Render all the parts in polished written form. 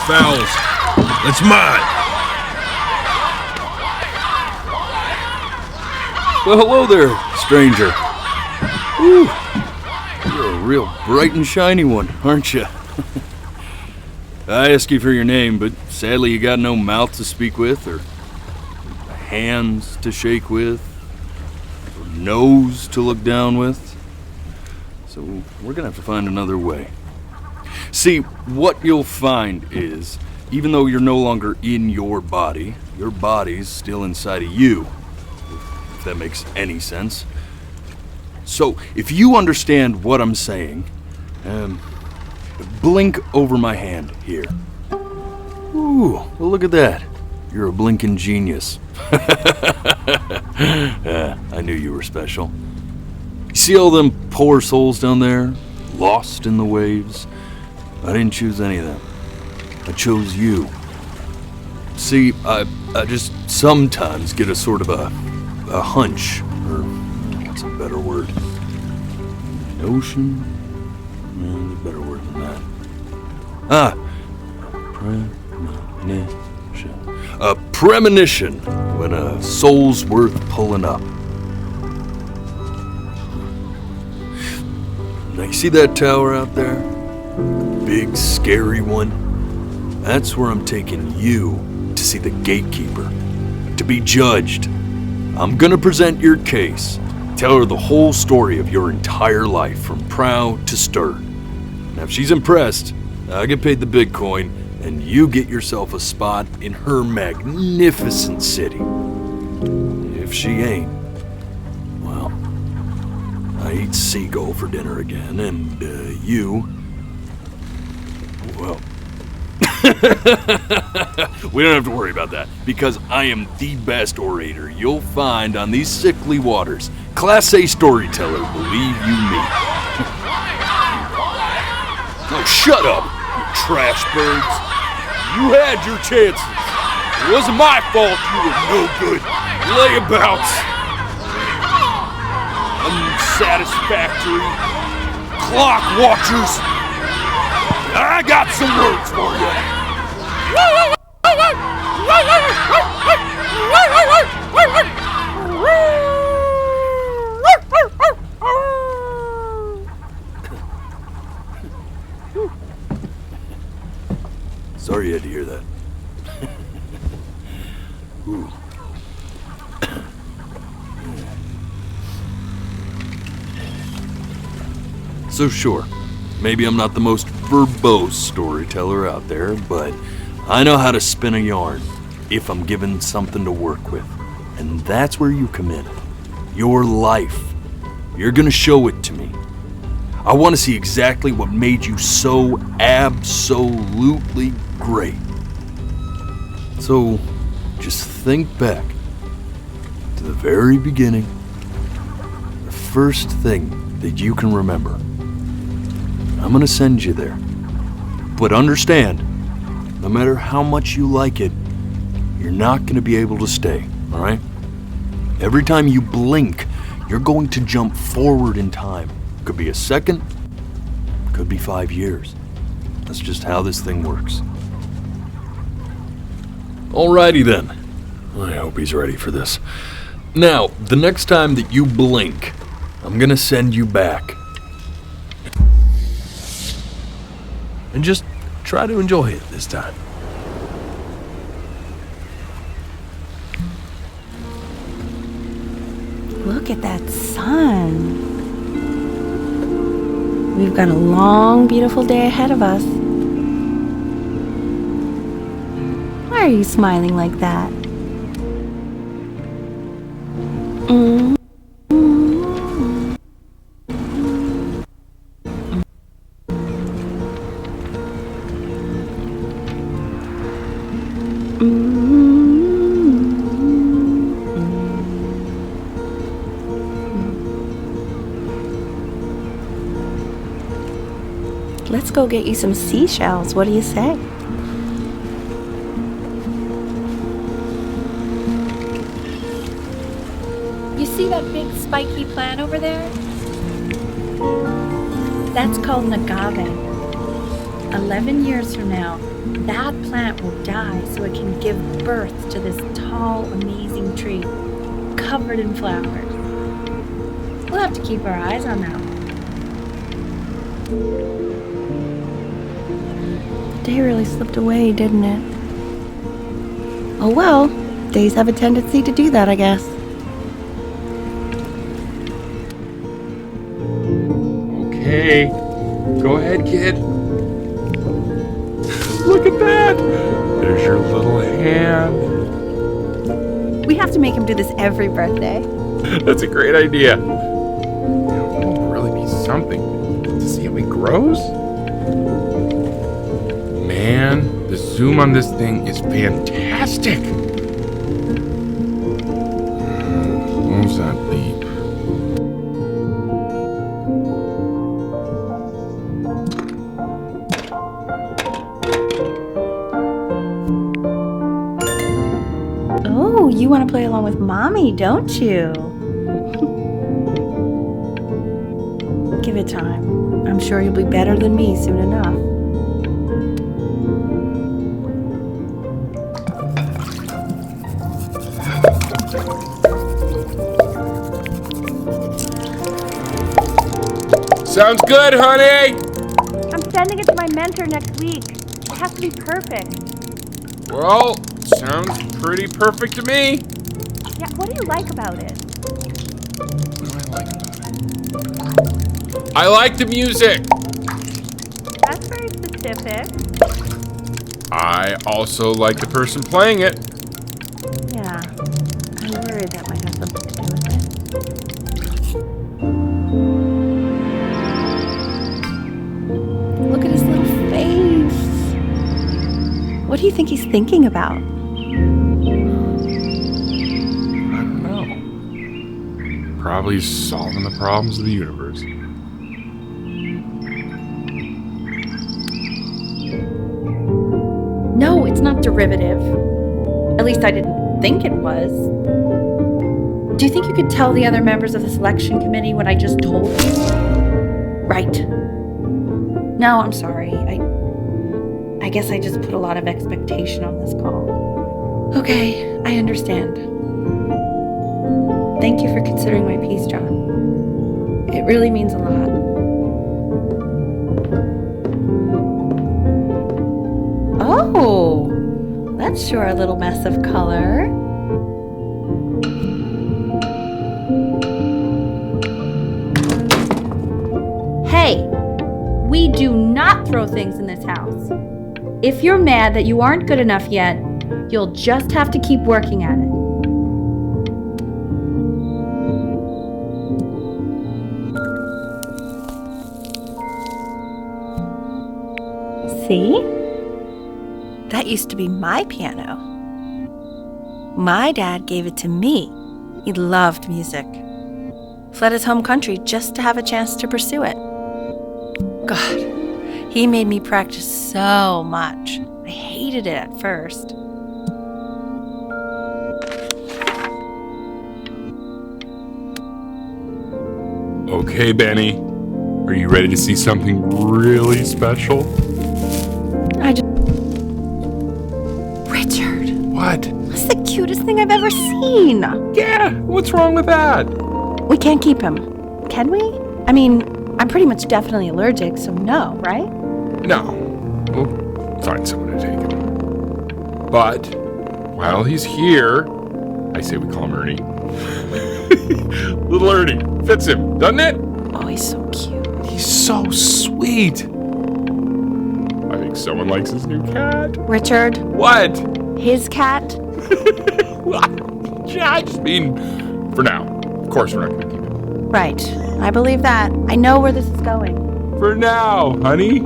Fouls. That's mine. Well, hello there, stranger. Whew. You're a real bright and shiny one, aren't you? I asked you for your name, but sadly you got no mouth to speak with, or hands to shake with, or nose to look down with. So we're gonna have to find another way. See, what you'll find is, even though you're no longer in your body's still inside of you, if that makes any sense. So, if you understand what I'm saying, blink over my hand here. Ooh, well look at that. You're a blinking genius. I knew you were special. You see all them poor souls down there, lost in the waves? I didn't choose any of them. I chose you. See, I just sometimes get a sort of a hunch, or what's a better word? Notion? No, there's a better word than that. Premonition. A premonition when a soul's worth pulling up. Now you see that tower out there? Big, scary one. That's where I'm taking you to see the gatekeeper, to be judged. I'm gonna present your case, tell her the whole story of your entire life, from prow to stern. Now, if she's impressed, I get paid the Bitcoin, and you get yourself a spot in her magnificent city. If she ain't, well, I eat seagull for dinner again, and you... Well, we don't have to worry about that, because I am the best orator you'll find on these sickly waters. Class A storyteller, believe you me. Oh, shut up, you trash birds. You had your chances. It wasn't my fault you were no good layabouts. Unsatisfactory clock watchers. I got some words for you. Sorry you had to hear that. Ooh. So sure, maybe I'm not the most verbose storyteller out there, but I know how to spin a yarn if I'm given something to work with. And that's where you come in. Your life. You're gonna show it to me. I want to see exactly what made you so absolutely great. So, just think back to the very beginning, the first thing that you can remember. I'm gonna send you there. But understand, no matter how much you like it, you're not gonna be able to stay, alright? Every time you blink, you're going to jump forward in time. Could be a second, could be 5 years. That's just how this thing works. Alrighty then. I hope he's ready for this. Now, the next time that you blink, I'm gonna send you back. And just try to enjoy it this time. Look at that sun. We've got a long, beautiful day ahead of us. Why are you smiling like that? Let's go get you some seashells. What do you say? You see that big spiky plant over there? That's called an agave. 11 years from now, that plant will die so it can give birth to this tall, amazing tree covered in flowers. We'll have to keep our eyes on that one. The day really slipped away, didn't it? Oh well, days have a tendency to do that, I guess. Okay, go ahead, kid. Look at that! There's your little hand. We have to make him do this every birthday. That's a great idea. It'll really be something to see how he grows. Man, the zoom on this thing is fantastic. What was that beep? Oh, you want to play along with Mommy, don't you? Give it time. I'm sure you'll be better than me soon enough. Sounds good, honey! I'm sending it to my mentor next week. It has to be perfect. Well, sounds pretty perfect to me. Yeah, what do you like about it? What do I like about it? I like the music. That's very specific. I also like the person playing it. Yeah, I worry that might have something to do with it. Look at his little face. What do you think he's thinking about? I don't know. Probably solving the problems of the universe. No, it's not derivative. At least I didn't think it was. Do you think you could tell the other members of the selection committee what I just told you? Right. No, I'm sorry. I guess I just put a lot of expectation on this call. Okay, I understand. Thank you for considering my piece, John. It really means a lot. Oh, that's sure a little mess of color. Hey, we do not throw things in this house. If you're mad that you aren't good enough yet, you'll just have to keep working at it. See? That used to be my piano. My dad gave it to me. He loved music. Fled his home country just to have a chance to pursue it. God, he made me practice so much. I hated it at first. Okay, Benny. Are you ready to see something really special? Richard, What? that's the cutest thing I've ever seen. Yeah, what's wrong with that? We can't keep him, can we? I mean, I'm pretty much definitely allergic, so no, right? No. We'll find someone to take him. But, while he's here, I say we call him Ernie. Little Ernie. Fits him, doesn't it? Oh, he's so cute. He's so sweet. I think someone likes his new cat. Richard, What? his cat? Yeah, I just mean, for now. Of course we're not going to keep him. Right, I believe that. I know where this is going. For now, honey.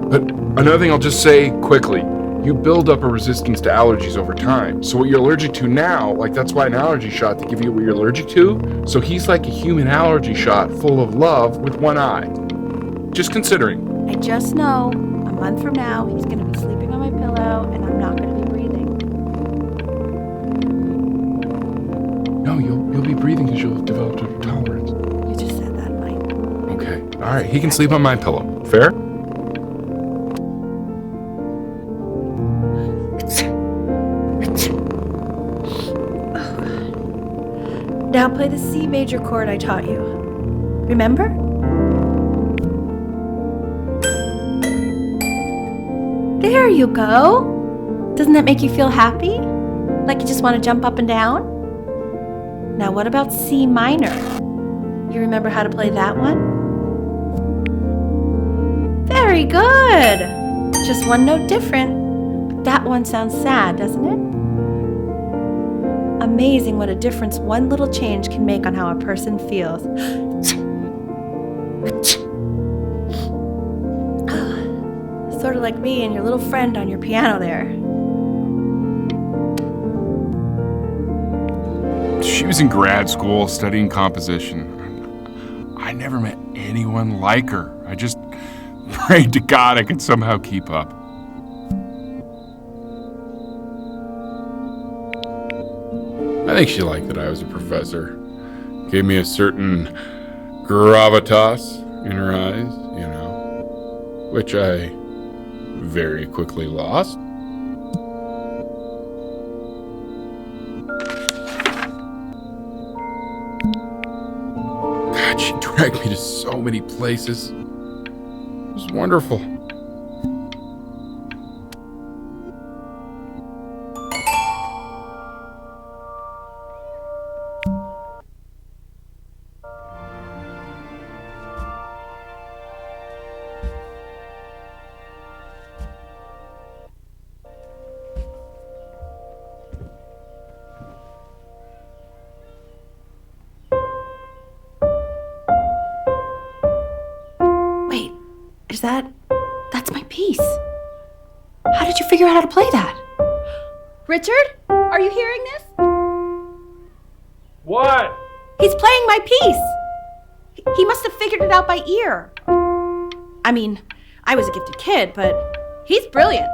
But another thing I'll just say quickly. You build up a resistance to allergies over time. So what you're allergic to now, like that's why an allergy shot to give you what you're allergic to. So he's like a human allergy shot full of love with one eye. Just considering. I just know a month from now he's going to be sleeping on my pillow and I'm not going to be breathing. No, you'll be breathing because you'll have developed a tolerance. You just said that, Mike. Okay. All right. He can sleep on my pillow. Fair? Now play the C major chord I taught you. Remember? There you go. Doesn't that make you feel happy? Like you just want to jump up and down? Now what about C minor? You remember how to play that one? Very good. Just one note different. But that one sounds sad, doesn't it? Amazing what a difference one little change can make on how a person feels. Sort of like me and your little friend on your piano there. She was in grad school studying composition. I never met anyone like her. I just prayed to God I could somehow keep up. I think she liked that I was a professor. Gave me a certain gravitas in her eyes, you know, which I very quickly lost. God, she dragged me to so many places. It was wonderful. Wait, that's my piece. How did you figure out how to play that? Richard, are you hearing this? What? He's playing my piece. He must have figured it out by ear. I mean, I was a gifted kid, but he's brilliant.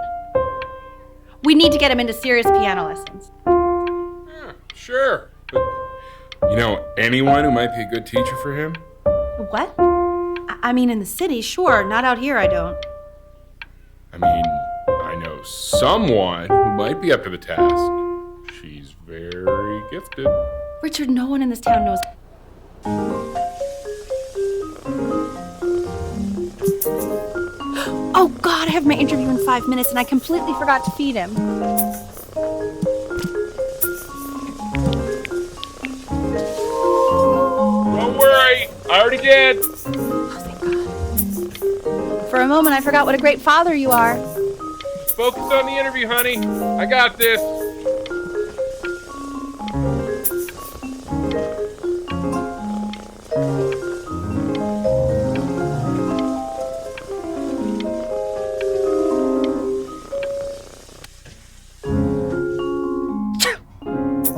We need to get him into serious piano lessons. Yeah, sure. But you know anyone who might be a good teacher for him? What? I mean, in the city, sure. Not out here, I don't. I mean, I know someone who might be up to the task. She's very gifted. Richard, no one in this town knows. Oh, God, I have my interview in 5 minutes, and I completely forgot to feed him. Don't worry, I already did. Oh, thank God. For a moment, I forgot what a great father you are. Focus on the interview, honey. I got this.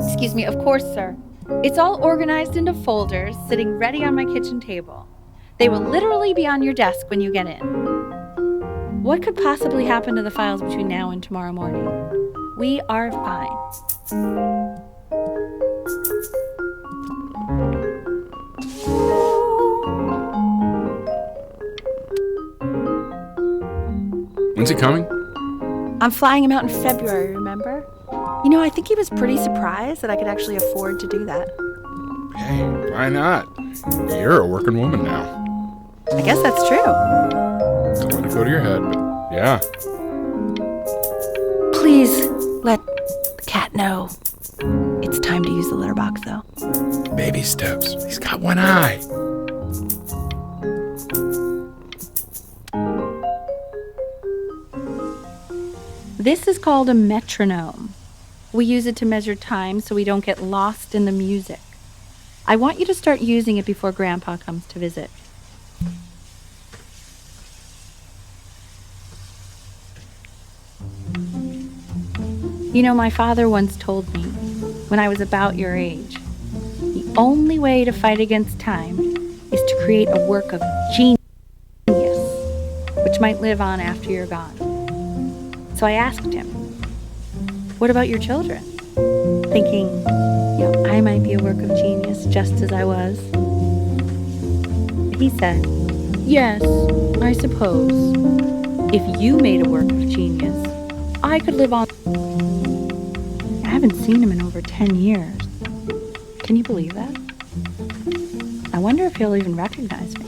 Excuse me, of course, sir. It's all organized into folders, sitting ready on my kitchen table. They will literally be on your desk when you get in. What could possibly happen to the files between now and tomorrow morning? We are fine. When's he coming? I'm flying him out in February, remember? You know, I think he was pretty surprised that I could actually afford to do that. Hey, why not? You're a working woman now. I guess that's true. Don't let it go to your head, but yeah. Please let the cat know. It's time to use the litter box, though. Baby steps. He's got one eye. This is called a metronome. We use it to measure time so we don't get lost in the music. I want you to start using it before Grandpa comes to visit. You know, my father once told me, when I was about your age, the only way to fight against time is to create a work of genius, which might live on after you're gone. So I asked him, what about your children? Thinking, you know, I might be a work of genius just as I was. He said, yes, I suppose. If you made a work of genius, I could live on. I haven't seen him in over 10 years. Can you believe that? I wonder if he'll even recognize me.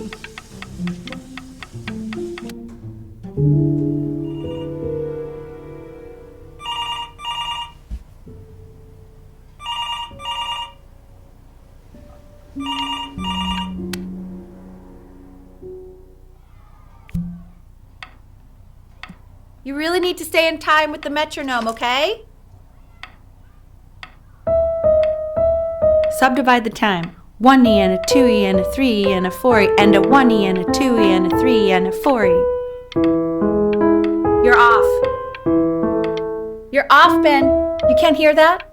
You really need to stay in time with the metronome, okay? Subdivide the time. 1E and a 2E and a 3E and a 4E and a 1E and a 2E and a 3E and a 4E. You're off. You're off, Ben. You can't hear that?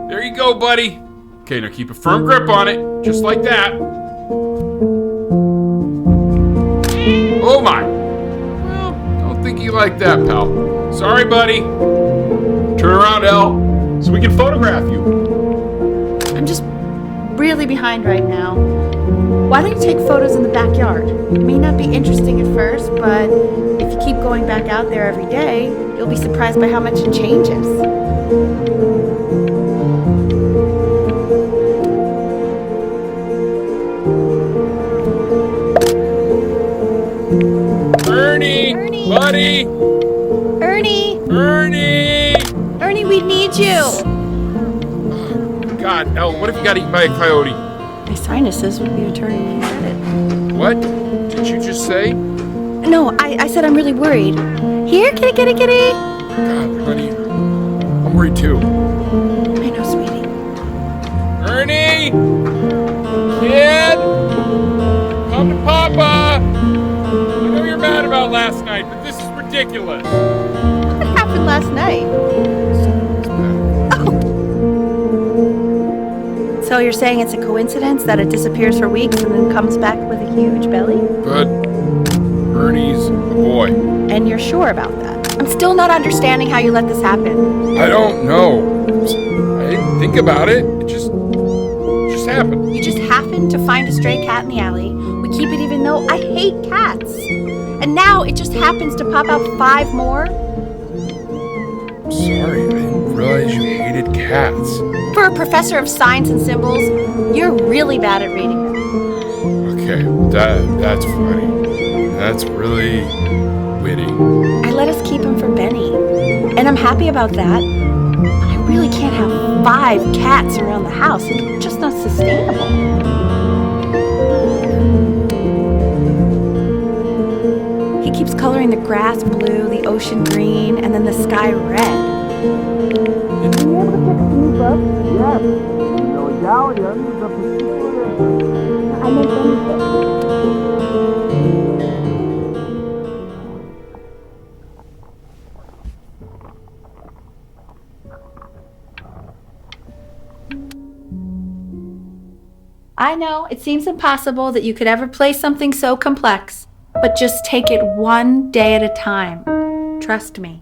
There you go, buddy. Okay, now keep a firm grip on it, just like that. Oh my! Well, don't think you like that, pal. Sorry, buddy. Turn around, Elle, so we can photograph you. I'm just really behind right now. Why don't you take photos in the backyard? It may not be interesting at first, but if you keep going back out there every day, you'll be surprised by how much it changes. Ernie! Buddy! Ernie! Ernie! Ernie, we need you! God, Elle, what if you got eaten by a coyote? My sinuses would be returning me credit. What? Did you just say? No, I said I'm really worried. Here, kitty, kitty, kitty! God, honey, I'm worried too. I know, sweetie. Ernie! Kid! Come to Papa! I know you're mad about last night, but this is ridiculous. What happened last night? Oh. So you're saying it's a coincidence that it disappears for weeks and then comes back with a huge belly? But Ernie's a boy. And you're sure about that? I'm still not understanding how you let this happen. I don't know. I didn't think about it. It just happened. You just happened to find a stray cat in the alley. We keep it even though I hate cats. And now it just happens to pop out 5 more? I'm sorry, I didn't realize you hated cats. For a professor of signs and symbols, you're really bad at reading them. Okay, well, that's funny. That's really witty. I let us keep him for Benny. And I'm happy about that. But I really can't have 5 cats around the house. It's just not sustainable. He keeps coloring the grass blue, the ocean green, and then the sky red. I make anything. I know, it seems impossible that you could ever play something so complex, but just take it one day at a time. Trust me.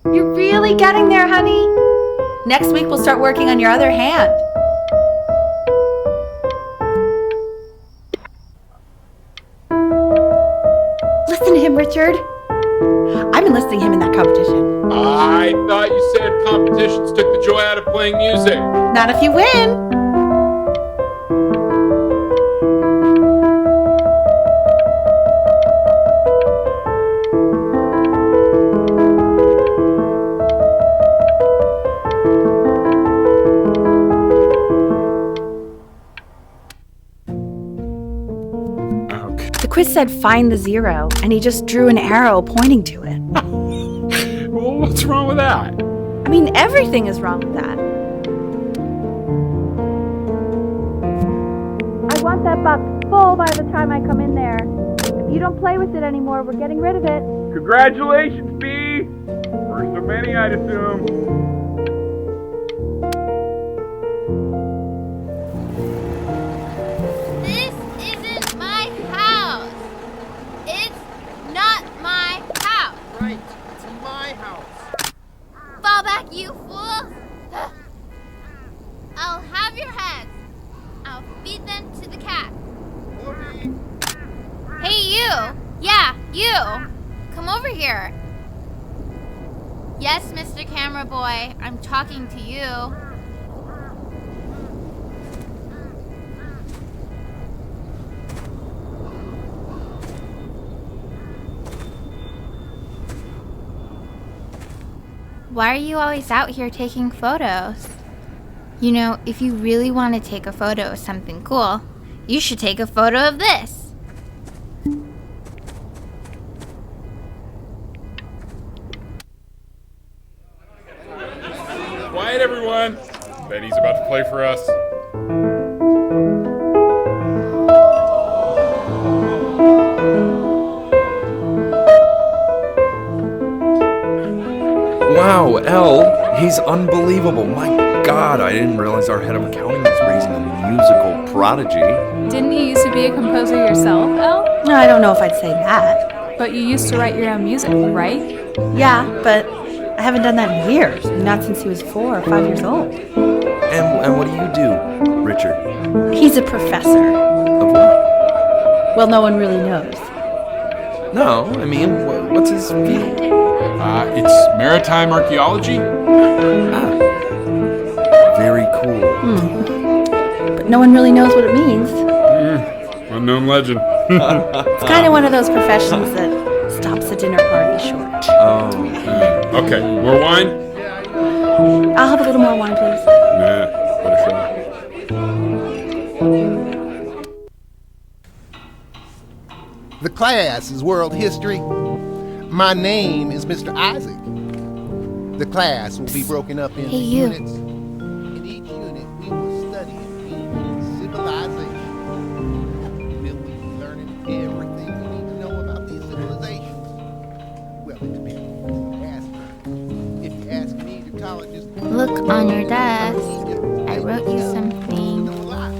You're really getting there, honey. Next week we'll start working on your other hand. Listen to him, Richard. I've been listening to him in that competition. I thought you said competitions took the joy out of playing music. Not if you win. The quiz said find the zero, and he just drew an arrow pointing to it. Well, what's wrong with that? I mean, everything is wrong with that. I want that box full by the time I come in there. If you don't play with it anymore, we're getting rid of it. Congratulations, B! First of many, I'd assume. This isn't my house. It's not my house. Right, it's my house. Fall back, you fool. I'll have your heads. I'll feed them to the cat. Woody. Hey, you. Yeah, you. Come over here. Yes, Mr. Camera Boy, I'm talking to you. Why are you always out here taking photos? You know, if you really want to take a photo of something cool, you should take a photo of this. Quiet, everyone. Benny's about to play for us. Wow, Elle, he's unbelievable. My God, I didn't realize our head of accounting was raising a musical prodigy. Didn't you used to be a composer yourself, Elle? No, I don't know if I'd say that. But you used to write your own music, right? Yeah, but I haven't done that in years. Not since he was 4 or 5 years old. And what do you do, Richard? He's a professor. Of what? Well, no one really knows. No, I mean, what's his field? It's maritime archaeology. Very cool. But no one really knows what it means. Unknown legend. It's kind of one of those professions that stops a dinner party short. Oh. Okay, more wine? I'll have a little more wine, please. Nah, what a shot. The class is world history. My name is Mr. Isaac. The class will be broken up into Hey, you. units. In each unit, we will study human civilization. Will we be learning everything we need to know about these civilizations? Well, it depends. If you ask me, Egyptologists, Look on your desk. I wrote you something. know a lot.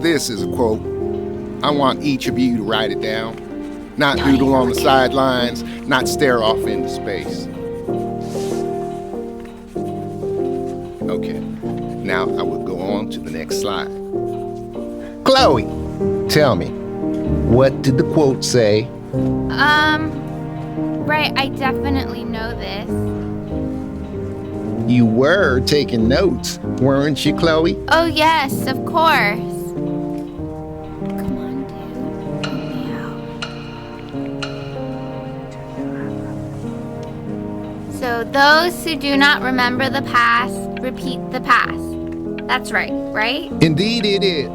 This is a quote. I want each of you to write it down. Not doodle on the sidelines, not stare off into space. Okay, now I will go on to the next slide. Chloe, tell me, what did the quote say? Right, I definitely know this. You were taking notes, weren't you, Chloe? Oh, yes, of course. Come on, dude. Help me out. So, those who do not remember the past, repeat the past. That's right, right? Indeed it is.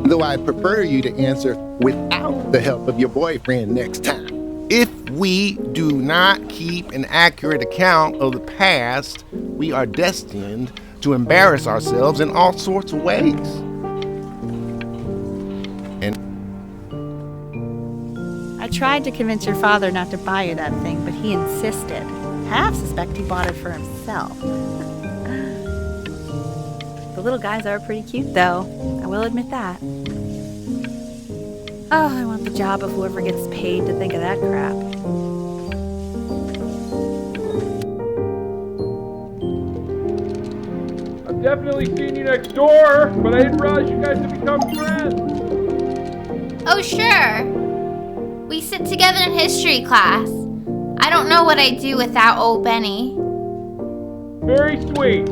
Though I prefer you to answer without the help of your boyfriend next time. If we do not keep an accurate account of the past, we are destined to embarrass ourselves in all sorts of ways. And I tried to convince your father not to buy you that thing, but he insisted. Half suspect he bought it for himself. little guys are pretty cute, though. I will admit that. Oh, I want the job of whoever gets paid to think of that crap. I've definitely seen you next door, but I didn't realize you guys had become friends. Oh, sure. We sit together in history class. I don't know what I'd do without old Benny. Very sweet.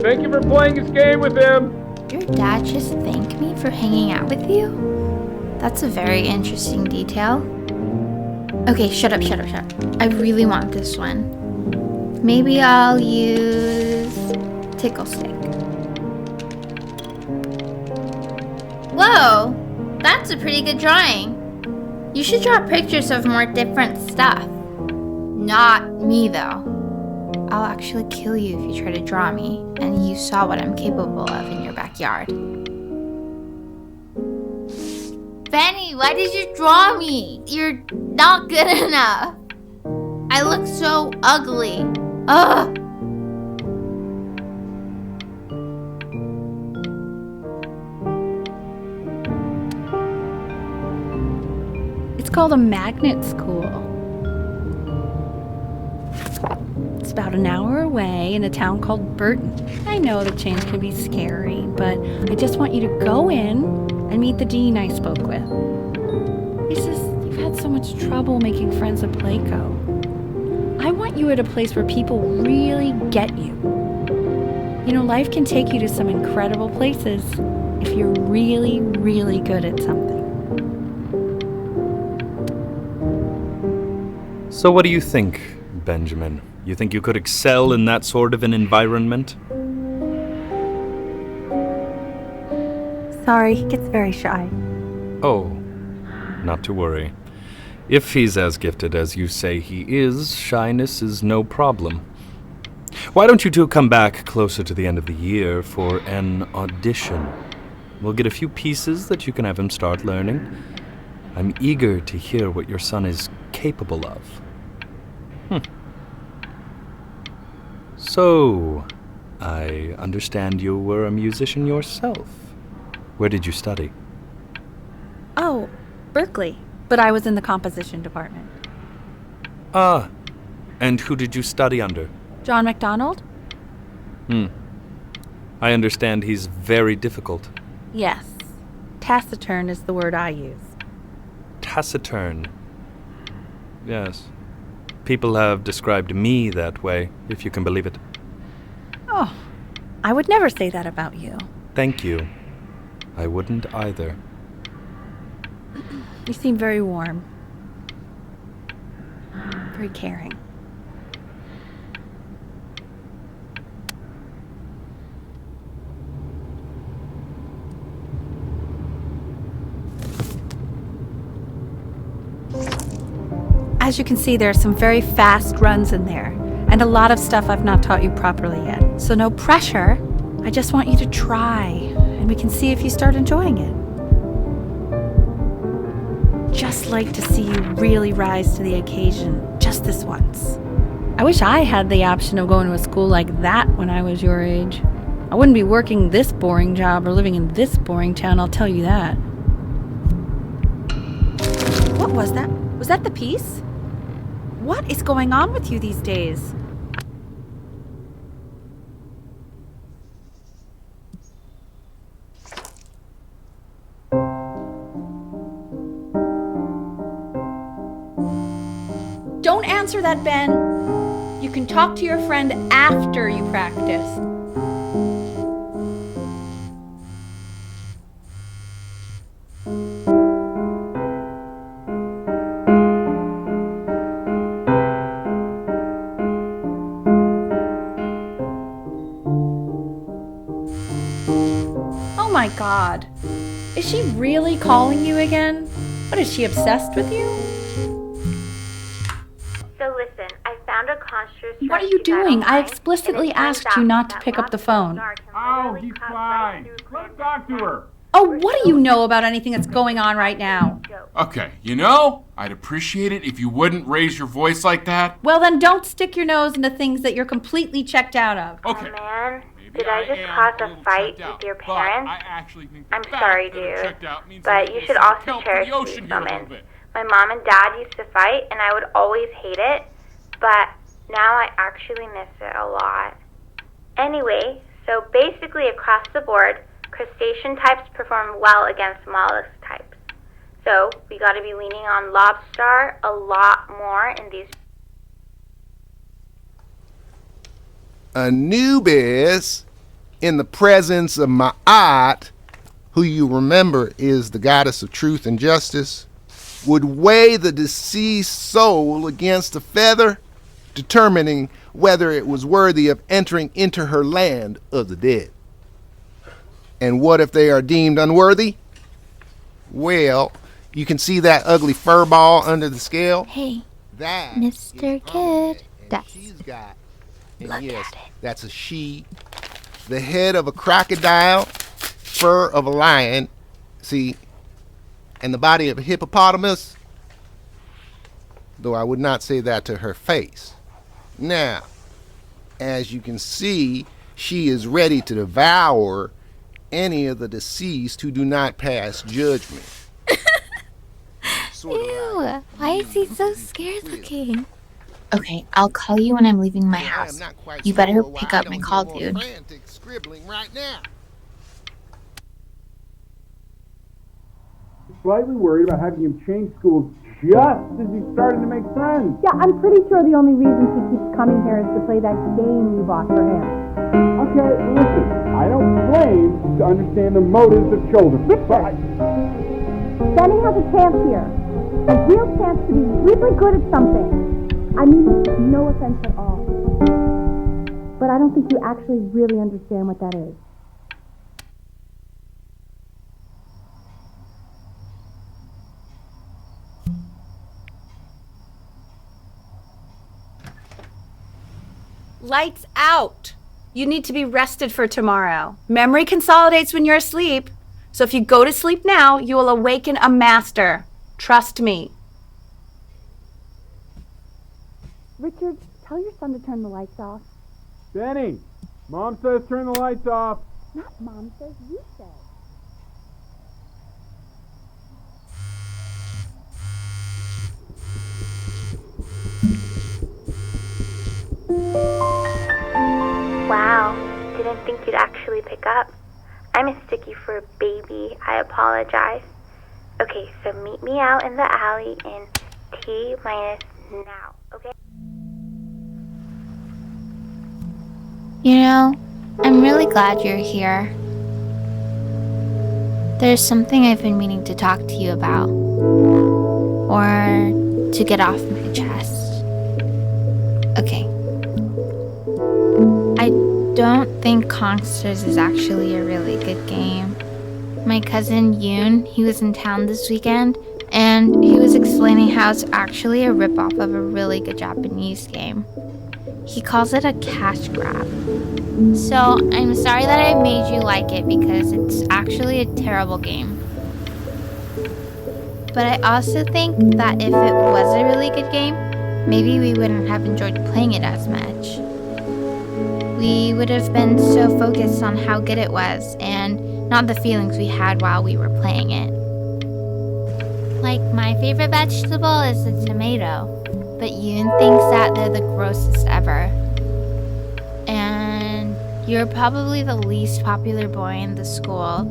Thank you for playing this game with him. Your dad just thanked me for hanging out with you? That's a very interesting detail. Okay, shut up. I really want this one. Maybe I'll use tickle stick. Whoa, that's a pretty good drawing. You should draw pictures of more different stuff. Not me, though. I'll actually kill you if you try to draw me, and you saw what I'm capable of in your backyard. Benny, why did you draw me? You're not good enough. I look so ugly. Ugh. It's called a magnet school. It's about an hour away in a town called Burton. I know the change can be scary, but I just want you to go in and meet the dean I spoke with. He says you've had so much trouble making friends at Playco. I want you at a place where people really get you. You know, life can take you to some incredible places if you're really, really good at something. So what do you think, Benjamin? You think you could excel in that sort of an environment? Sorry, he gets very shy. Oh, not to worry. If he's as gifted as you say he is, shyness is no problem. Why don't you two come back closer to the end of the year for an audition? We'll get a few pieces that you can have him start learning. I'm eager to hear what your son is capable of. So, I understand you were a musician yourself. Where did you study? Oh, Berkeley. But I was in the composition department. Ah, and who did you study under? John MacDonald? I understand he's very difficult. Yes. Taciturn is the word I use. Taciturn. Yes. People have described me that way, if you can believe it. Oh, I would never say that about you. Thank you. I wouldn't either. You seem very warm. Very caring. As you can see, there are some very fast runs in there, and a lot of stuff I've not taught you properly yet. So no pressure. I just want you to try, and we can see if you start enjoying it. Just like to see you really rise to the occasion, just this once. I wish I had the option of going to a school like that when I was your age. I wouldn't be working this boring job or living in this boring town, I'll tell you that. What was that? Was that the piece? What is going on with you these days? Don't answer that, Ben. You can talk to your friend after you practice. Oh my God. Is she really calling you again? What, is she obsessed with you? So listen, I found a construct. What are you doing? I explicitly asked you not to pick up the phone. Oh, he's fine. Let's talk to her. Oh, what do you know about anything that's going on right now? Okay, you know, I'd appreciate it if you wouldn't raise your voice like that. Well, then don't stick your nose into things that you're completely checked out of. Okay. Man. Did I just cause a fight with your parents? I'm sorry, dude, but you should also cherish these moments. My mom and dad used to fight, and I would always hate it, but now I actually miss it a lot. Anyway, so basically across the board, crustacean types perform well against mollusk types. So we gotta be leaning on lobster a lot more in these. Anubis, in the presence of Ma'at, who you remember is the goddess of truth and justice, would weigh the deceased soul against a feather, determining whether it was worthy of entering into her land of the dead. And what if they are deemed unworthy? Well, you can see that ugly fur ball under the scale? Hey, That Mr. is Kid. and That's- she's got, and Look yes, at it. that's a she. The head of a crocodile, fur of a lion, see, and the body of a hippopotamus, though I would not say that to her face. Now, as you can see, she is ready to devour any of the deceased who do not pass judgment. Sort of like Ew, why is he so scared looking? Okay, I'll call you when I'm leaving my I am house. not quite You better sure why pick I up my don't call, hear more dude. frantic scribbling right now. Slightly worried about having him change schools just as he's starting to make friends. Yeah, I'm pretty sure the only reason he keeps coming here is to play that game you bought for him. Okay, listen, I don't claim to understand the motives of children. Richard, Benny has a chance here. A real chance to be really good at something. I mean, no offense at all. But I don't think you actually really understand what that is. Lights out. You need to be rested for tomorrow. Memory consolidates when you're asleep. So if you go to sleep now, you will awaken a master. Trust me. Richard, tell your son to turn the lights off. Benny, Mom says turn the lights off. Not Mom says, you said. Wow, didn't think you'd actually pick up. I mistook you for a baby. I apologize. Okay, so meet me out in the alley in T-minus now, okay? You know, I'm really glad you're here. There's something I've been meaning to talk to you about. Or to get off my chest. Okay. I don't think Consters is actually a really good game. My cousin Yoon, he was in town this weekend, and he was explaining how it's actually a ripoff of a really good Japanese game. He calls it a cash grab. So I'm sorry that I made you like it because it's actually a terrible game. But I also think that if it was a really good game, maybe we wouldn't have enjoyed playing it as much. We would have been so focused on how good it was and not the feelings we had while we were playing it. Like, my favorite vegetable is the tomato, but Yoon thinks that they're the grossest ever. And you're probably the least popular boy in the school,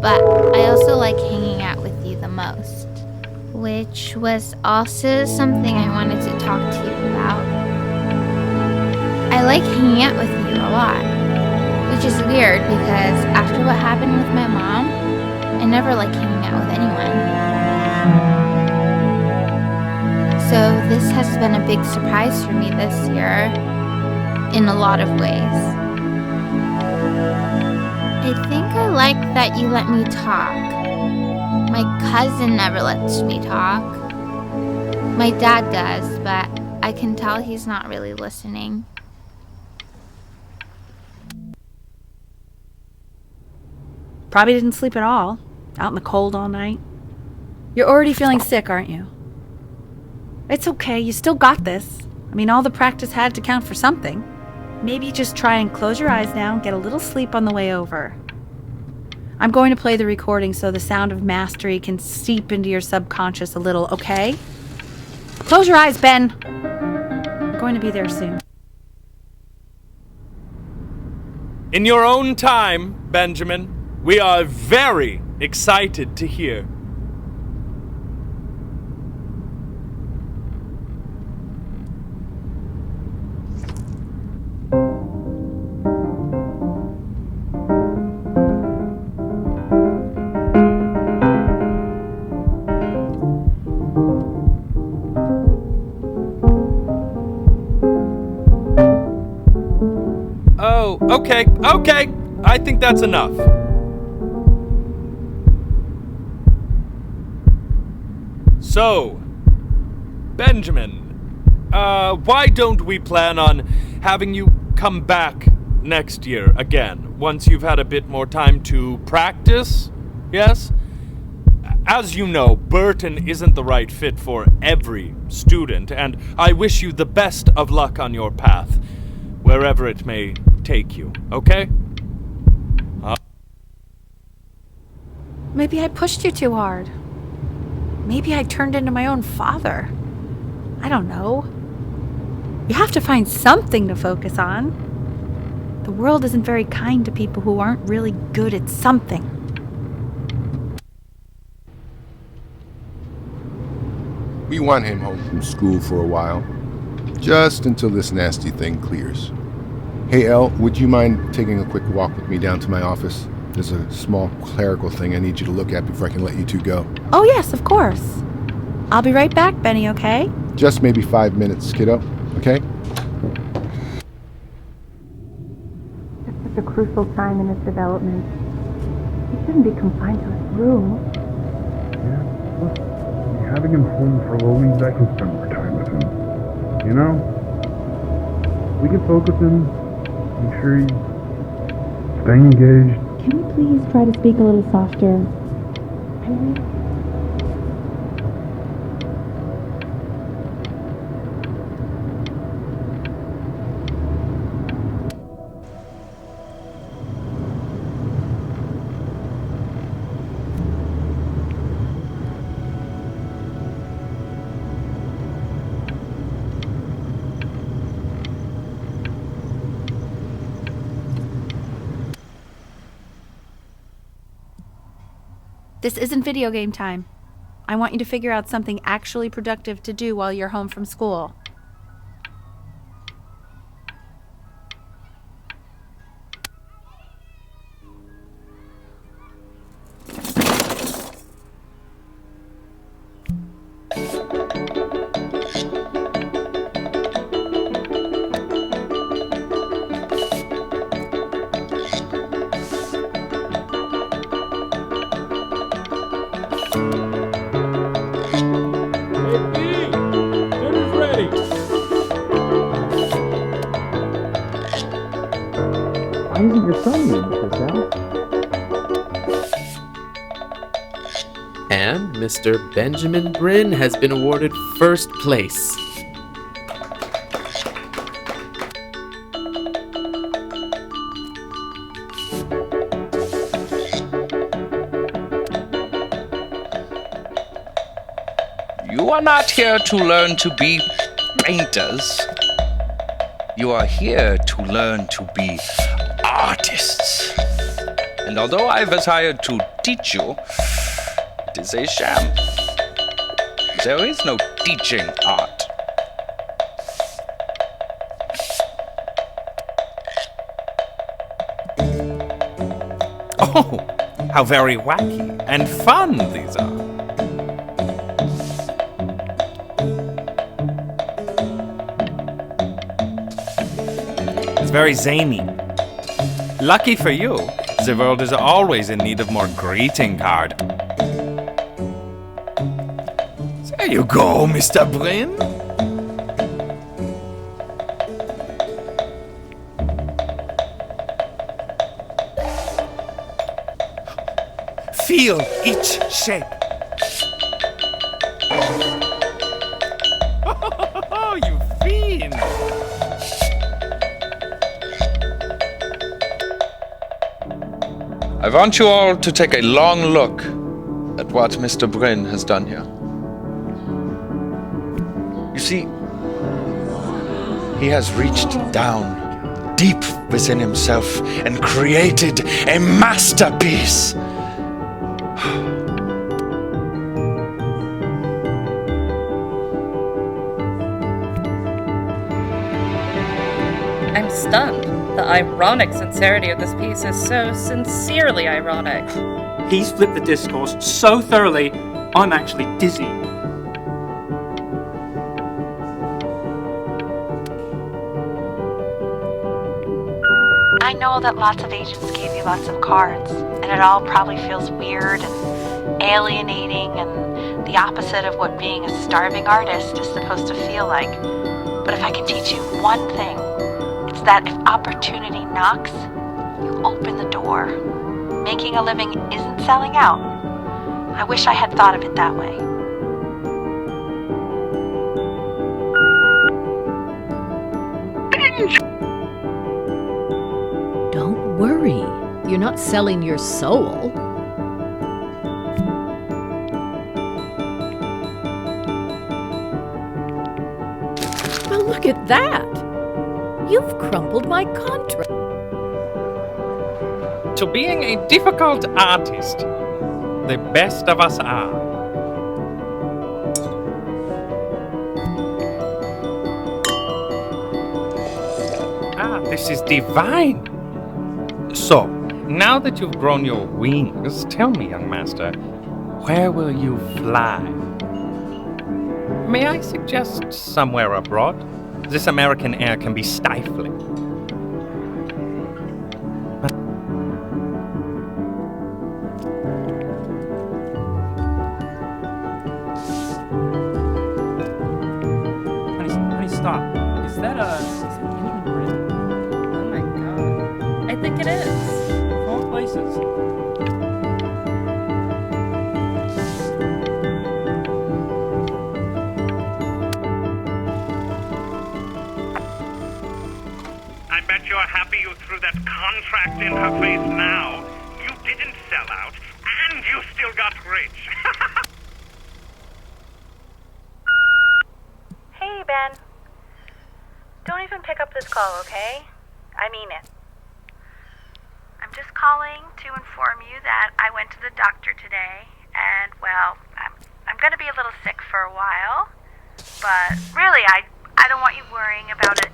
but I also like hanging out with you the most, which was also something I wanted to talk to you about. I like hanging out with you a lot, which is weird because after what happened with my mom, I never like hanging out with anyone. So this has been a big surprise for me this year, in a lot of ways. I think I like that you let me talk. My cousin never lets me talk. My dad does, but I can tell he's not really listening. Probably didn't sleep at all. Out in the cold all night. You're already feeling sick, aren't you? It's okay. You still got this. I mean, all the practice had to count for something. Maybe just try and close your eyes now and get a little sleep on the way over. I'm going to play the recording so the sound of mastery can seep into your subconscious a little, okay? Close your eyes, Ben. I'm going to be there soon. In your own time, Benjamin, we are very excited to hear. Okay, I think that's enough. So, Benjamin, why don't we plan on having you come back next year again, once you've had a bit more time to practice, yes? As you know, Burton isn't the right fit for every student, and I wish you the best of luck on your path, wherever it may take you, okay? Maybe I pushed you too hard. Maybe I turned into my own father. I don't know. You have to find something to focus on. The world isn't very kind to people who aren't really good at something. We want him home from school for a while, just until this nasty thing clears. Hey, Elle, would you mind taking a quick walk with me down to my office? There's a small clerical thing I need you to look at before I can let you two go. Oh yes, of course. I'll be right back, Benny, okay? Just maybe 5 minutes, kiddo, okay? It's such a crucial time in his development. He shouldn't be confined to his room. Yeah, look, having him home for a little means I can spend more time with him. You know? We can focus him, make sure he's staying engaged. Can you please try to speak a little softer? This isn't video game time. I want you to figure out something actually productive to do while you're home from school. Why isn't your son doing this, Al? And Mr. Benjamin Bryn has been awarded first place. You are not here to learn to be painters. You are here to learn to be artists. And although I was hired to teach you, it is a sham. There is no teaching art. Oh, how very wacky and fun these are. It's very zany. Lucky for you, the world is always in need of more greeting card. There you go, Mr. Bryn. Feel each shape. Oh, you fiend! I want you all to take a long look at what Mr. Bryn has done here. You see, he has reached down deep within himself and created a masterpiece. I'm stunned. The ironic sincerity of this piece is so sincerely ironic. He's flipped the discourse so thoroughly, I'm actually dizzy. I know that lots of agents gave you lots of cards, and it all probably feels weird and alienating and the opposite of what being a starving artist is supposed to feel like. But if I can teach you one thing, it's that if opportunity knocks, you open the door. Making a living isn't selling out. I wish I had thought of it that way. Don't worry, you're not selling your soul. Well, look at that! You've crumpled my contract. To being a difficult artist, the best of us are. This is divine. So, now that you've grown your wings, tell me, young master, where will you fly? May I suggest somewhere abroad? This American air can be stifling. Honey, stop. Is that I think it is. Four places. I bet you're happy you threw that contract in her face now. You didn't sell out, and you still got rich. Hey, Ben. Don't even pick up this call, okay? I mean it. I'm just calling to inform you that I went to the doctor today, and, well, I'm going to be a little sick for a while, but really, I don't want you worrying about it.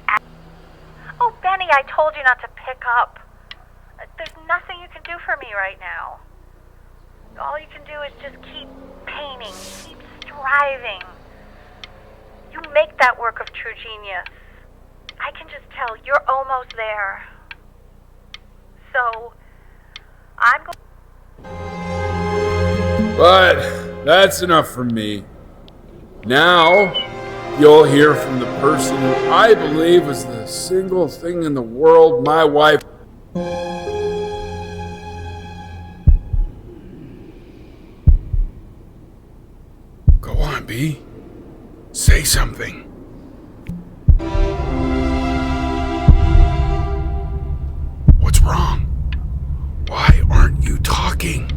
Oh, Benny, I told you not to pick up. There's nothing you can do for me right now. All you can do is just keep painting, keep striving. You make that work of true genius. I can just tell you're almost there. So, I'm going. But that's enough from me. Now, you'll hear from the person who I believe was the single thing in the world my wife. Go on, B. Say something. What's wrong? Why aren't you talking?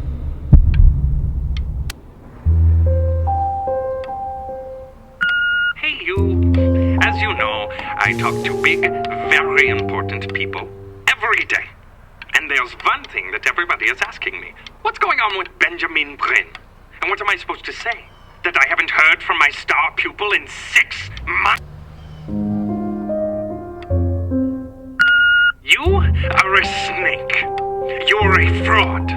Hey, you. As you know, I talk to big, very important people every day. And there's one thing that everybody is asking me. What's going on with Benjamin Bryn? And what am I supposed to say? That I haven't heard from my star pupil in 6 months? You are a snake. You're a fraud.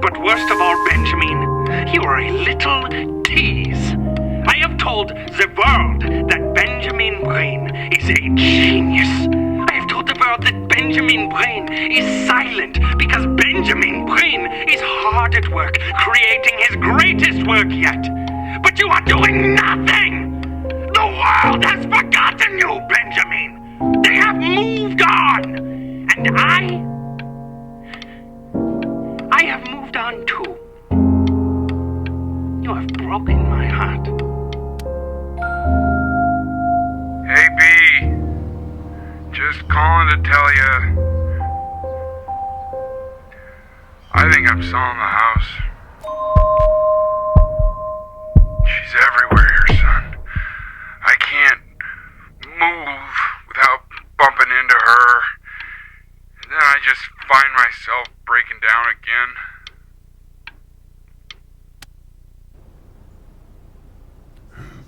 But worst of all, Benjamin, you are a little tease. I have told the world that Benjamin Bryn is a genius. I have told the world that Benjamin Bryn is silent because Benjamin Bryn is hard at work creating his greatest work yet. But you are doing nothing! The world has forgotten you, Benjamin! They have moved on! And I have moved on too. You have broken my heart. Hey, B. Just calling to tell you I think I'm selling the house. She's everywhere here, son. I can't move without bumping into her. And then I just find myself breaking down again.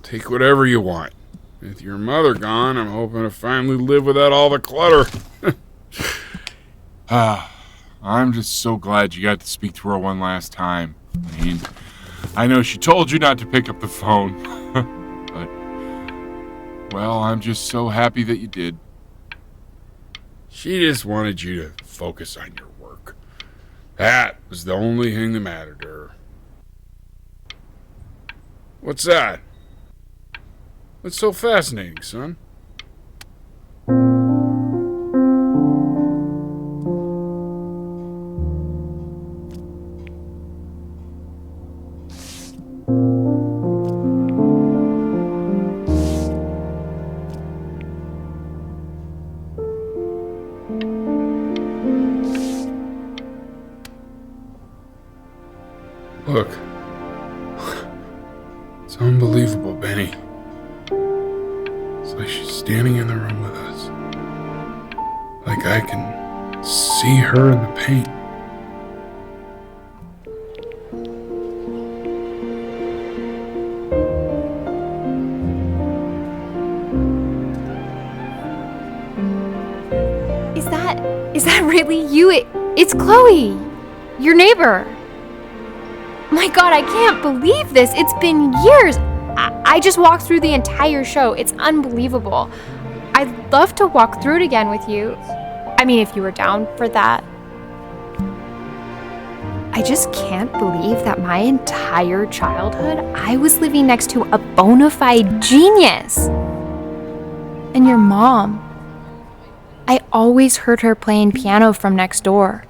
Take whatever you want. With your mother gone, I'm hoping to finally live without all the clutter. I'm just so glad you got to speak to her one last time. I mean, I know she told you not to pick up the phone, but, well, I'm just so happy that you did. She just wanted you to focus on your work. That was the only thing that mattered to her. What's that? What's so fascinating, son? Look. It's unbelievable, Benny. It's like she's standing in the room with us. Like I can see her in the paint. Is that really you? It's Chloe, your neighbor. My God, I can't believe this. It's been years. I just walked through the entire show. It's unbelievable. I'd love to walk through it again with you. I mean, if you were down for that. I just can't believe that my entire childhood, I was living next to a bona fide genius. And your mom. I always heard her playing piano from next door.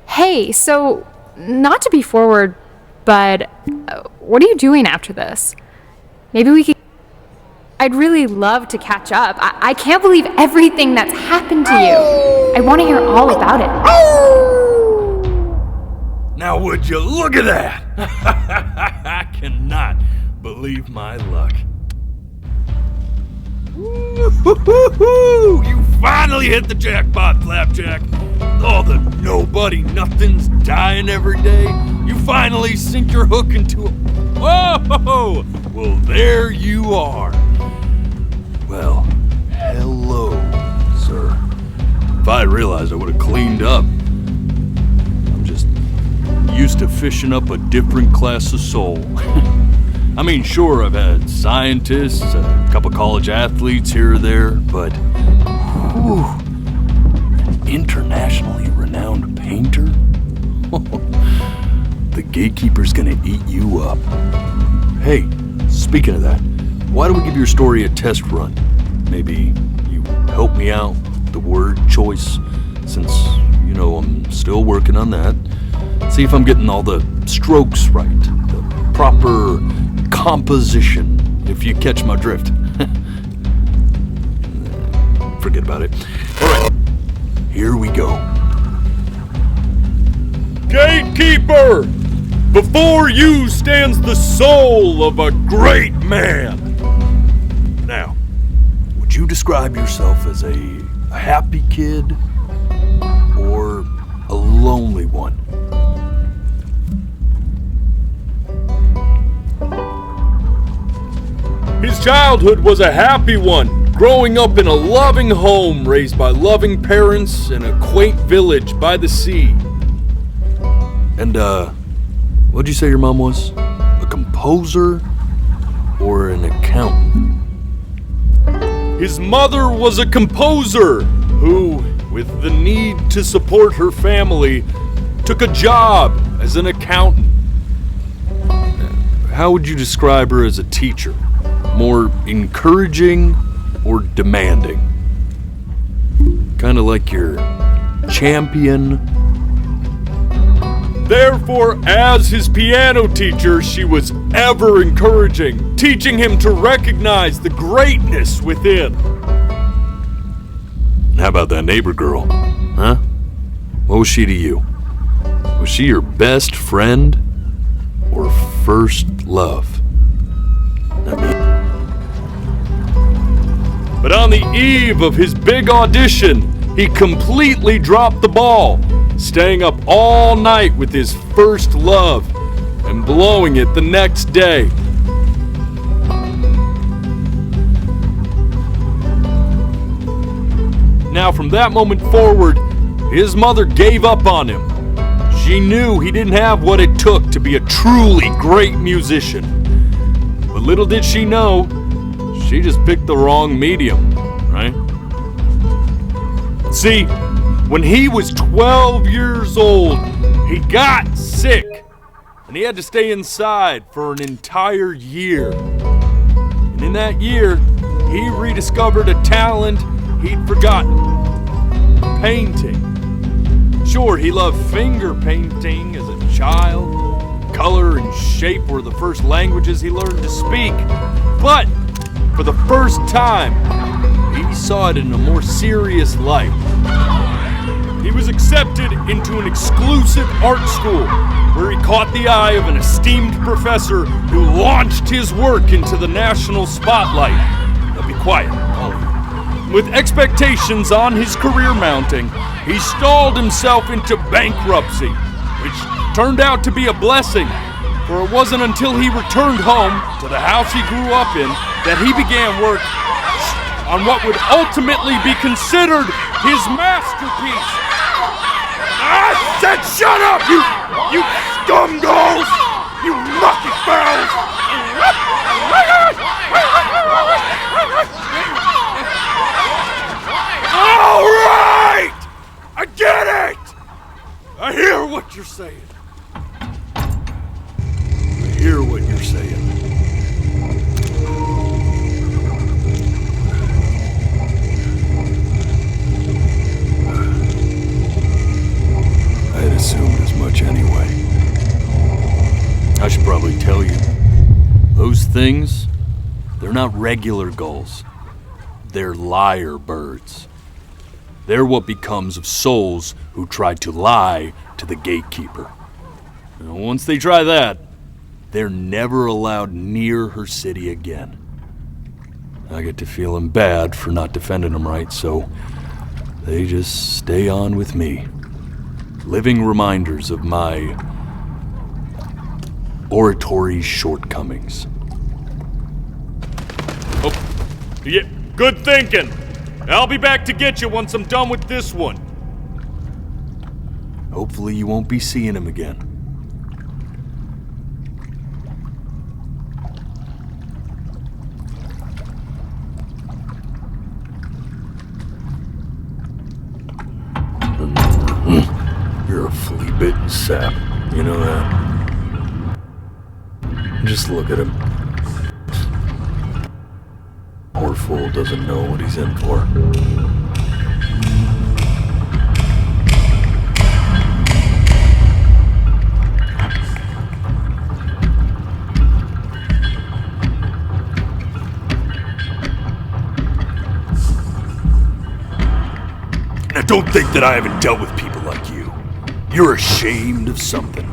Hey, so, not to be forward, but what are you doing after this? Maybe we could... I'd really love to catch up. I can't believe everything that's happened to you. I want to hear all about it. Now would you look at that? I cannot believe my luck. Woo-hoo-hoo-hoo! You finally hit the jackpot, Flapjack. All the nobody nothings dying every day. You finally sink your hook into a... Whoa! Well, there you are. Well, hello, sir. If I had realized, I would have cleaned up. I'm just used to fishing up a different class of soul. I mean, sure, I've had scientists, a couple college athletes here or there, but whew, an internationally renowned painter? The gatekeeper's gonna eat you up. Hey, speaking of that, why don't we give your story a test run? Maybe you help me out with the word choice, since, you know, I'm still working on that. See if I'm getting all the strokes right, the proper composition, if you catch my drift. Forget about it. Alright, here we go. Gatekeeper! Before you stands the soul of a great man. Now, would you describe yourself as a happy kid or a lonely one? His childhood was a happy one, growing up in a loving home raised by loving parents in a quaint village by the sea. And, what'd you say your mom was? A composer or an accountant? His mother was a composer who, with the need to support her family, took a job as an accountant. How would you describe her as a teacher? More encouraging or demanding? Kind of like your champion. Therefore, as his piano teacher, she was ever encouraging, teaching him to recognize the greatness within. How about that neighbor girl? Huh? What was she to you? Was she your best friend or first love? But on the eve of his big audition, he completely dropped the ball, staying up all night with his first love and blowing it the next day. Now, from that moment forward, his mother gave up on him. She knew he didn't have what it took to be a truly great musician. But little did she know, she just picked the wrong medium, right? See, when he was 12 years old, he got sick, and he had to stay inside for an entire year. And in that year, he rediscovered a talent he'd forgotten: painting. Sure, he loved finger painting as a child. Color and shape were the first languages he learned to speak. But for the first time, he saw it in a more serious light. He was accepted into an exclusive art school where he caught the eye of an esteemed professor who launched his work into the national spotlight. Now be quiet, all of you. With expectations on his career mounting, he stalled himself into bankruptcy, which turned out to be a blessing, for it wasn't until he returned home to the house he grew up in that he began work on what would ultimately be considered his masterpiece. I said shut up, you scumballs! You lucky fowls! All right! I get it! I hear what you're saying. I hear what you're saying. I had assumed as much anyway. I should probably tell you, those things, they're not regular gulls. They're lyre birds. They're what becomes of souls who try to lie to the gatekeeper. And once they try that, they're never allowed near her city again. I get to feeling bad for not defending them right, so they just stay on with me. Living reminders of my oratory shortcomings. Oh, yeah, good thinking. I'll be back to get you once I'm done with this one. Hopefully you won't be seeing him again. You're a flea-bitten sap. You know that? Just look at him. Poor fool doesn't know what he's in for. Now don't think that I haven't dealt with people like you. You're ashamed of something.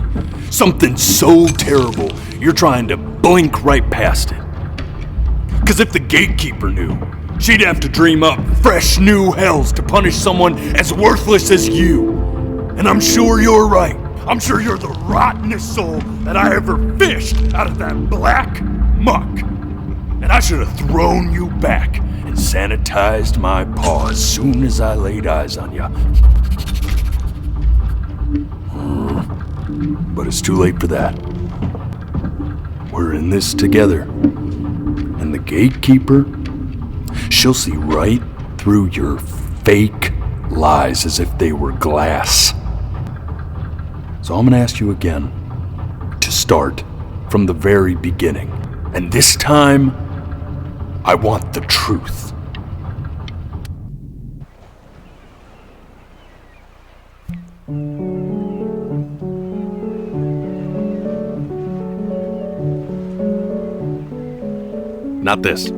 Something so terrible, you're trying to blink right past it. Because if the gatekeeper knew, she'd have to dream up fresh new hells to punish someone as worthless as you. And I'm sure you're right. I'm sure you're the rottenest soul that I ever fished out of that black muck. And I should have thrown you back and sanitized my paw as soon as I laid eyes on you. But it's too late for that. We're in this together. And the gatekeeper, she'll see right through your fake lies as if they were glass. So I'm gonna ask you again to start from the very beginning. And this time, I want the truth. Not this.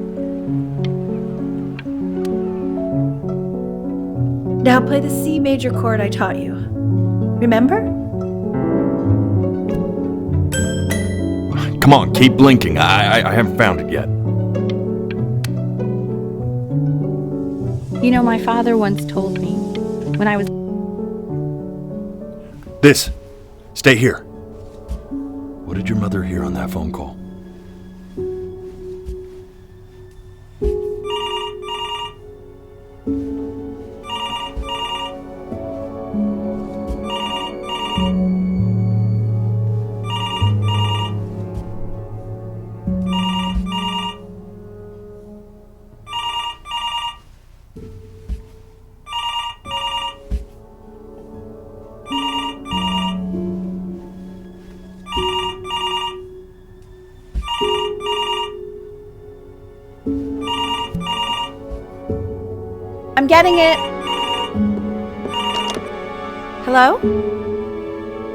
Now play the C major chord I taught you. Remember? Come on, keep blinking. I haven't found it yet. You know, my father once told me when I was... This. Stay here. What did your mother hear on that phone call? I'm getting it. Hello?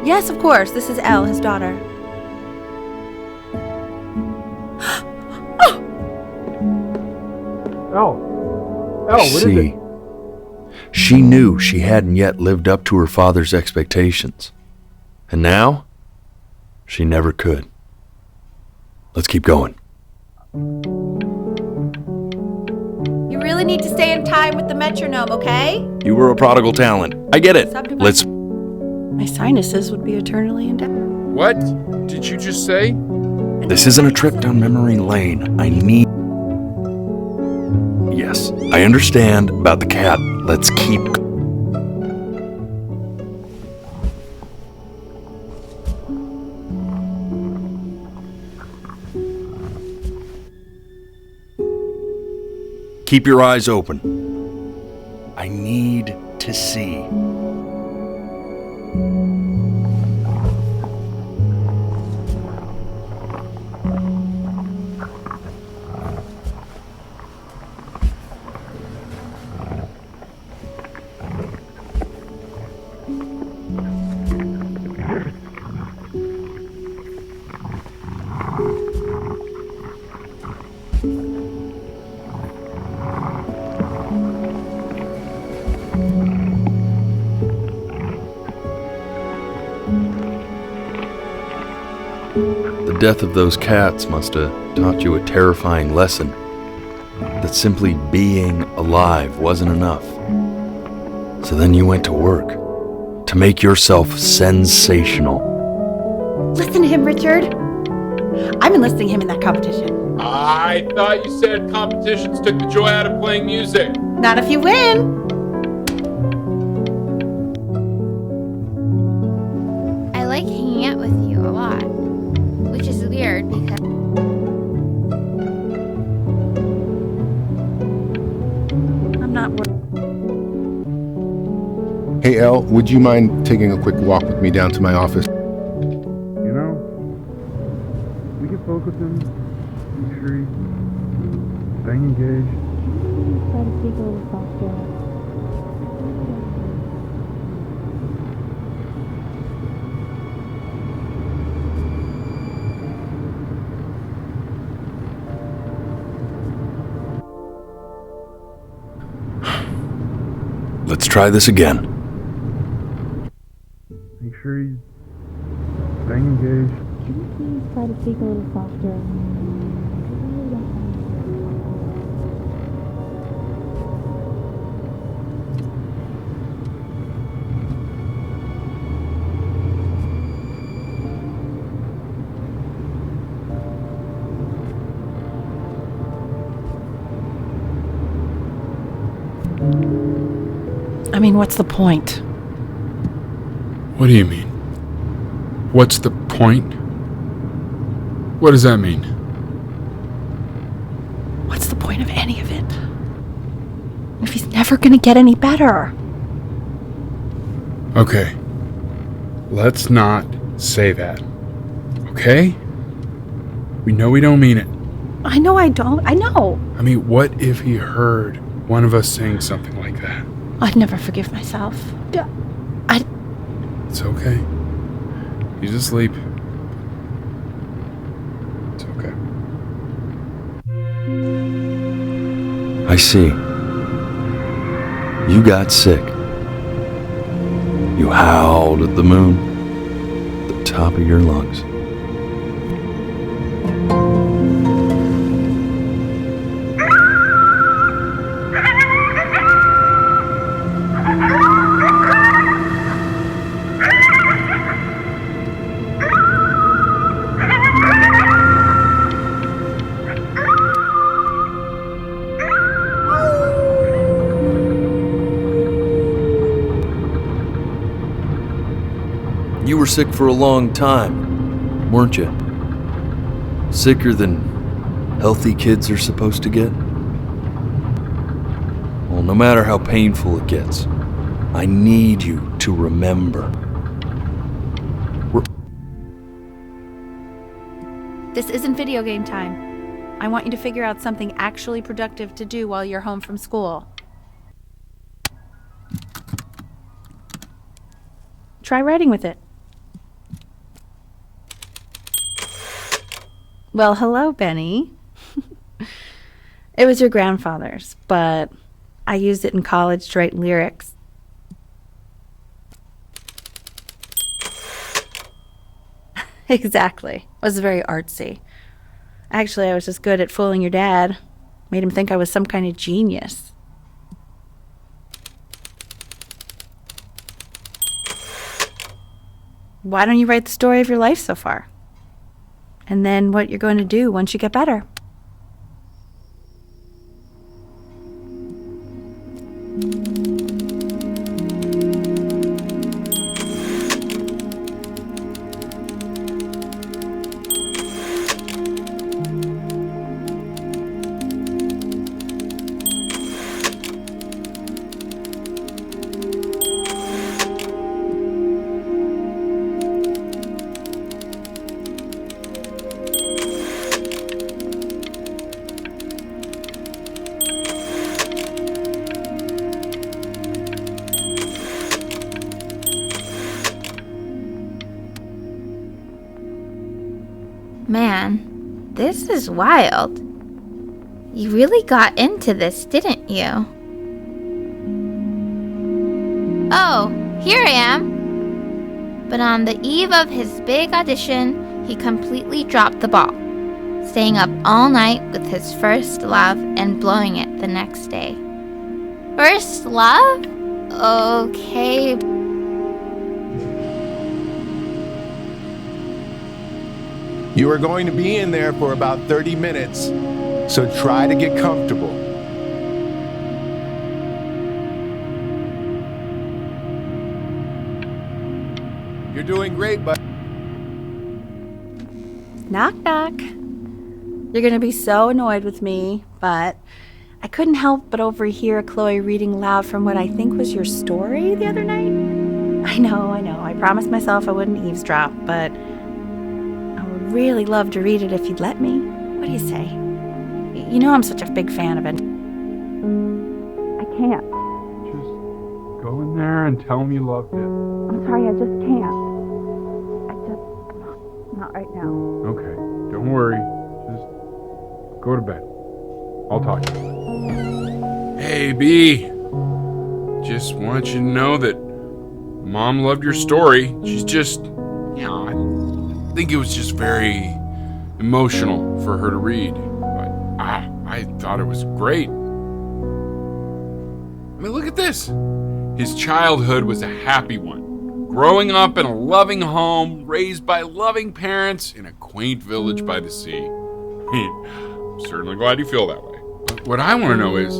Yes, of course. This is Elle, his daughter. Elle, what is it? She knew she hadn't yet lived up to her father's expectations. And now, she never could. Let's keep going. You really need to stay in time with the metronome, okay? You were a prodigal talent. I get it. Let's... My sinuses would be eternally indebted. What did you just say? This isn't a trip down memory lane. I need... Yes, I understand about the cat. Let's keep... Keep your eyes open. I need to see. The death of those cats must have taught you a terrifying lesson. That simply being alive wasn't enough. So then you went to work. To make yourself sensational. Listen to him, Richard. I'm enlisting him in that competition. I thought you said competitions took the joy out of playing music. Not if you win. I like hanging out with you a lot, which is weird because I'm not worried. Hey, Elle, would you mind taking a quick walk with me down to my office? You know, we can focus and make sure he's staying engaged. Try to speak a little softer. Let's try this again. Make sure he's staying engaged. Can you please try to speak a little softer? I mean, what's the point? What do you mean? What's the point? What does that mean? What's the point of any of it? If he's never gonna get any better. Okay. Let's not say that. Okay? We know we don't mean it. I know I don't. I know. I mean, what if he heard one of us saying something like that? I'd never forgive myself. It's okay. He's asleep. It's okay. I see. You got sick. You howled at the moon, at the top of your lungs. were sick for a long time, weren't you? Sicker than healthy kids are supposed to get? Well, no matter how painful it gets, I need you to remember. This isn't video game time. I want you to figure out something actually productive to do while you're home from school. Try writing with it. Well, hello, Benny. It was your grandfather's, but I used it in college to write lyrics. Exactly. It was very artsy. Actually, I was just good at fooling your dad. Made him think I was some kind of genius. Why don't you write the story of your life so far? And then what you're going to do once you get better. Man, this is wild. You really got into this, didn't you? Oh, here I am. But on the eve of his big audition, he completely dropped the ball, staying up all night with his first love and blowing it the next day. First love? Okay. You are going to be in there for about 30 minutes, so try to get comfortable. You're doing great, bud. Knock, knock. You're gonna be so annoyed with me, but I couldn't help but overhear Chloe reading loud from what I think was your story the other night. I know. I promised myself I wouldn't eavesdrop, but really love to read it if you'd let me. What do you say? You know I'm such a big fan of it. I can't. Just go in there and tell him you loved it. I'm sorry, I just can't. Not right now. Okay, don't worry. Just go to bed. I'll talk to you. Hey, B. Just want you to know that Mom loved your story. She's just, I think it was just very emotional for her to read. But I thought it was great. I mean, look at this. His childhood was a happy one. Growing up in a loving home, raised by loving parents in a quaint village by the sea. I'm certainly glad you feel that way. But what I want to know is,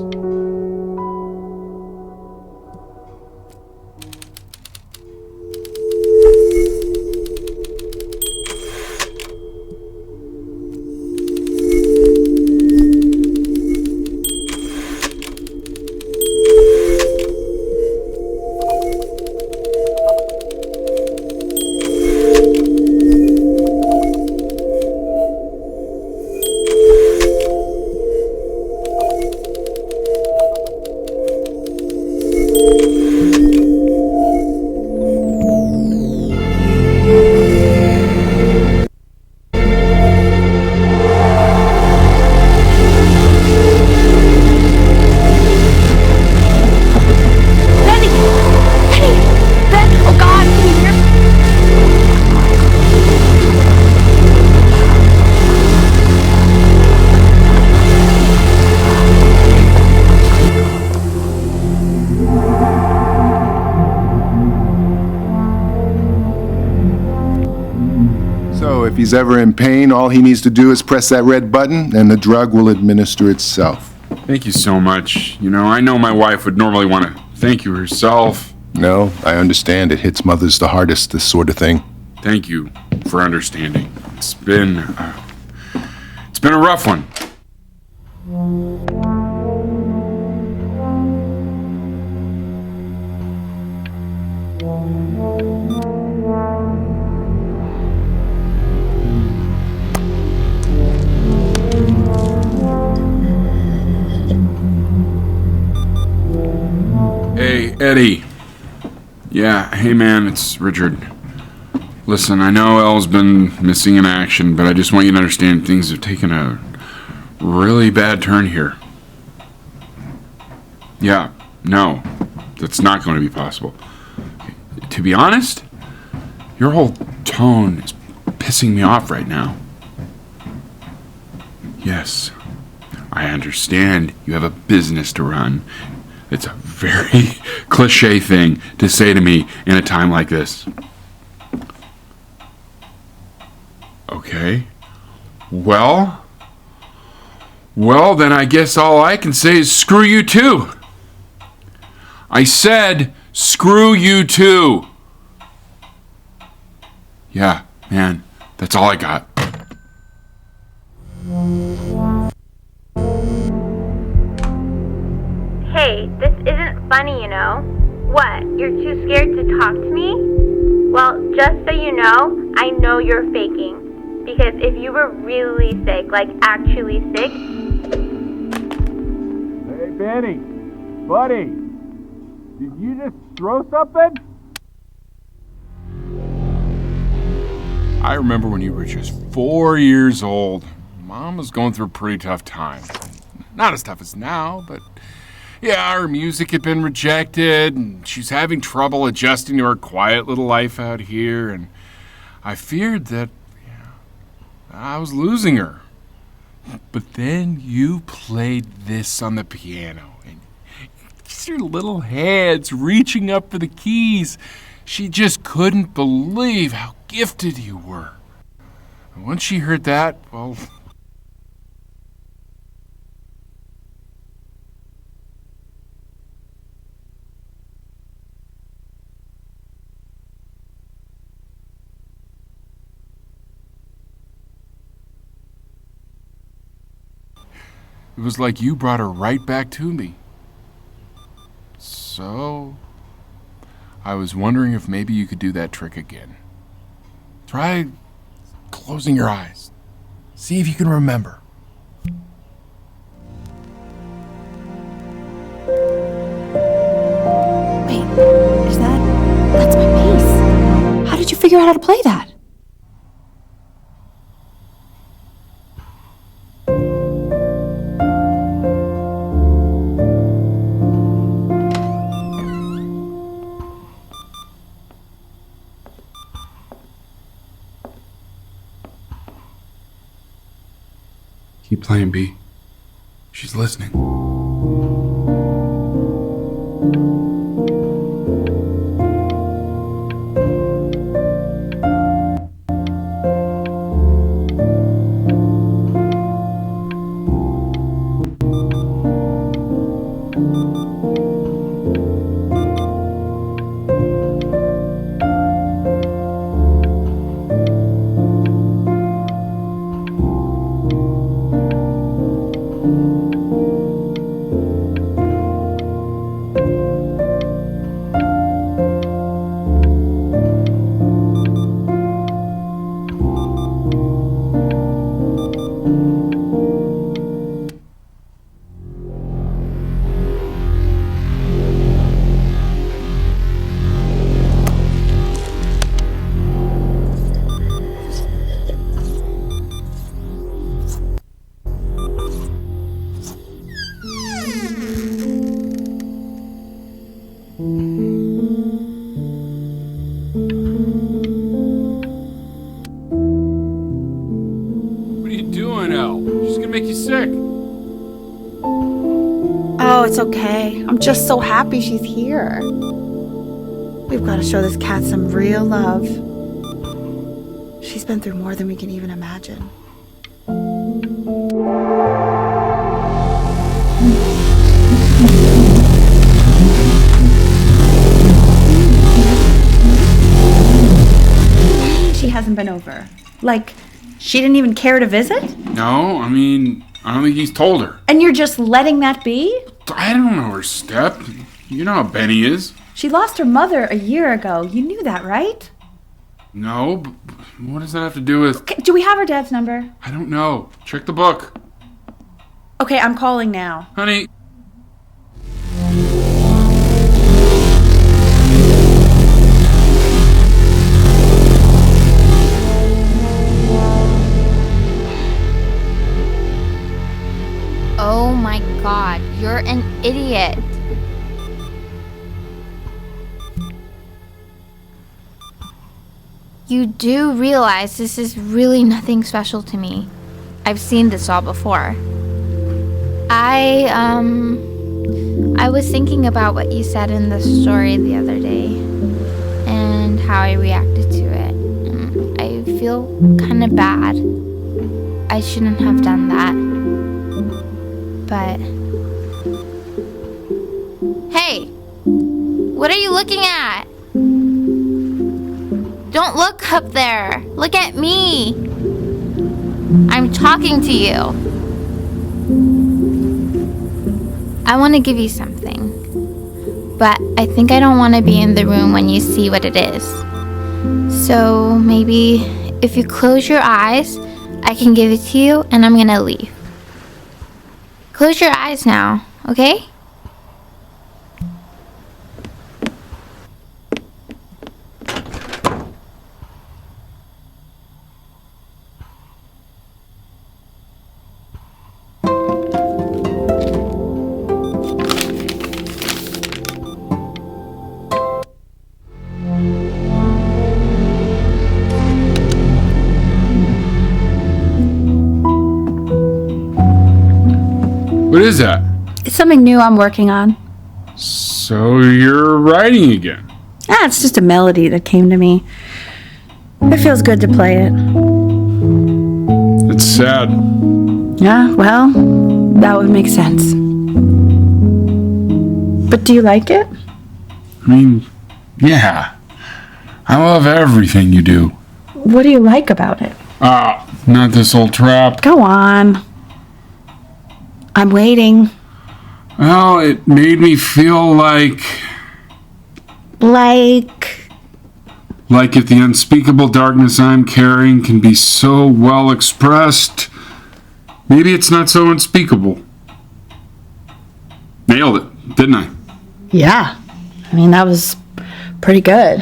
If he's ever in pain, all he needs to do is press that red button and the drug will administer itself. thank you so much. I know my wife would normally want to thank you herself. No, I understand. It hits mothers the hardest, this sort of thing. Thank you for understanding. It's been a rough one. Hey, Eddie. Yeah, hey man, it's Richard. Listen, I know Elle's been missing in action, but I just want you to understand things have taken a really bad turn here. Yeah, no, that's not going to be possible. To be honest, your whole tone is pissing me off right now. Yes, I understand you have a business to run. It's a very cliche thing to say to me in a time like this. Okay. Well, then I guess all I can say is screw you too. I said screw you too. Yeah, man, that's all I got. Hey, this isn't funny, you know. What, you're too scared to talk to me? Well, just so you know you're faking. Because if you were really sick, like actually sick... Hey, Benny, buddy, did you just throw something? I remember when you were just 4 years old. Mom was going through a pretty tough time. Not as tough as now, but yeah, her music had been rejected, and she's having trouble adjusting to her quiet little life out here, and I feared that I was losing her. But then you played this on the piano, and your little hands reaching up for the keys. She just couldn't believe how gifted you were. And once she heard that, well... It was like you brought her right back to me. So, I was wondering if maybe you could do that trick again. Try closing your eyes. See if you can remember. Wait, that's my bass. How did you figure out how to play that? Keep playing, B. She's listening. Oh, it's okay. I'm just so happy she's here. We've got to show this cat some real love. She's been through more than we can even imagine. hasn't been over? Like, she didn't even care to visit? No, I mean, I don't think he's told her. And you're just letting that be? I don't know her step. You know how Benny is. She lost her mother a year ago. You knew that, right? No, but what does that have to do with... Okay, do we have her dad's number? I don't know. Check the book. Okay, I'm calling now. Honey. Oh my god, you're an idiot. You do realize this is really nothing special to me. I've seen this all before. I was thinking about what you said in the story the other day and how I reacted to it. I feel kind of bad. I shouldn't have done that. But... Hey! What are you looking at? Don't look up there! Look at me! I'm talking to you. I want to give you something. But I think I don't want to be in the room when you see what it is. So maybe if you close your eyes, I can give it to you and I'm gonna leave. Close your eyes now, okay? What is that? It's something new I'm working on. So you're writing again? It's just a melody that came to me. It feels good to play it. It's sad. Yeah, well, that would make sense. But do you like it? I mean, yeah. I love everything you do. What do you like about it? Not this old trap. Go on. I'm waiting. Well, it made me feel like if the unspeakable darkness I'm carrying can be so well expressed, maybe it's not so unspeakable. Nailed it, didn't I? Yeah. I mean, that was pretty good.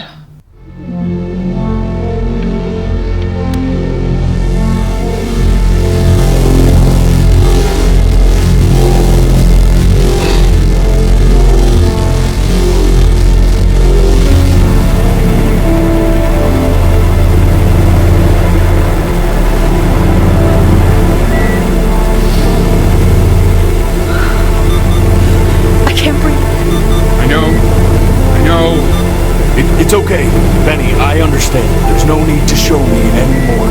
It's okay, Benny, I understand. There's no need to show me anymore.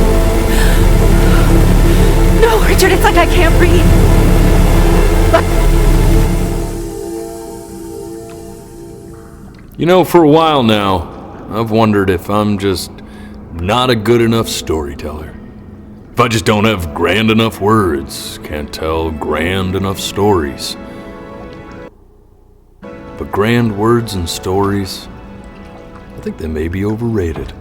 No, Richard, it's like I can't breathe. You know, for a while now, I've wondered if I'm just not a good enough storyteller. If I just don't have grand enough words, can't tell grand enough stories. But grand words and stories, I think they may be overrated.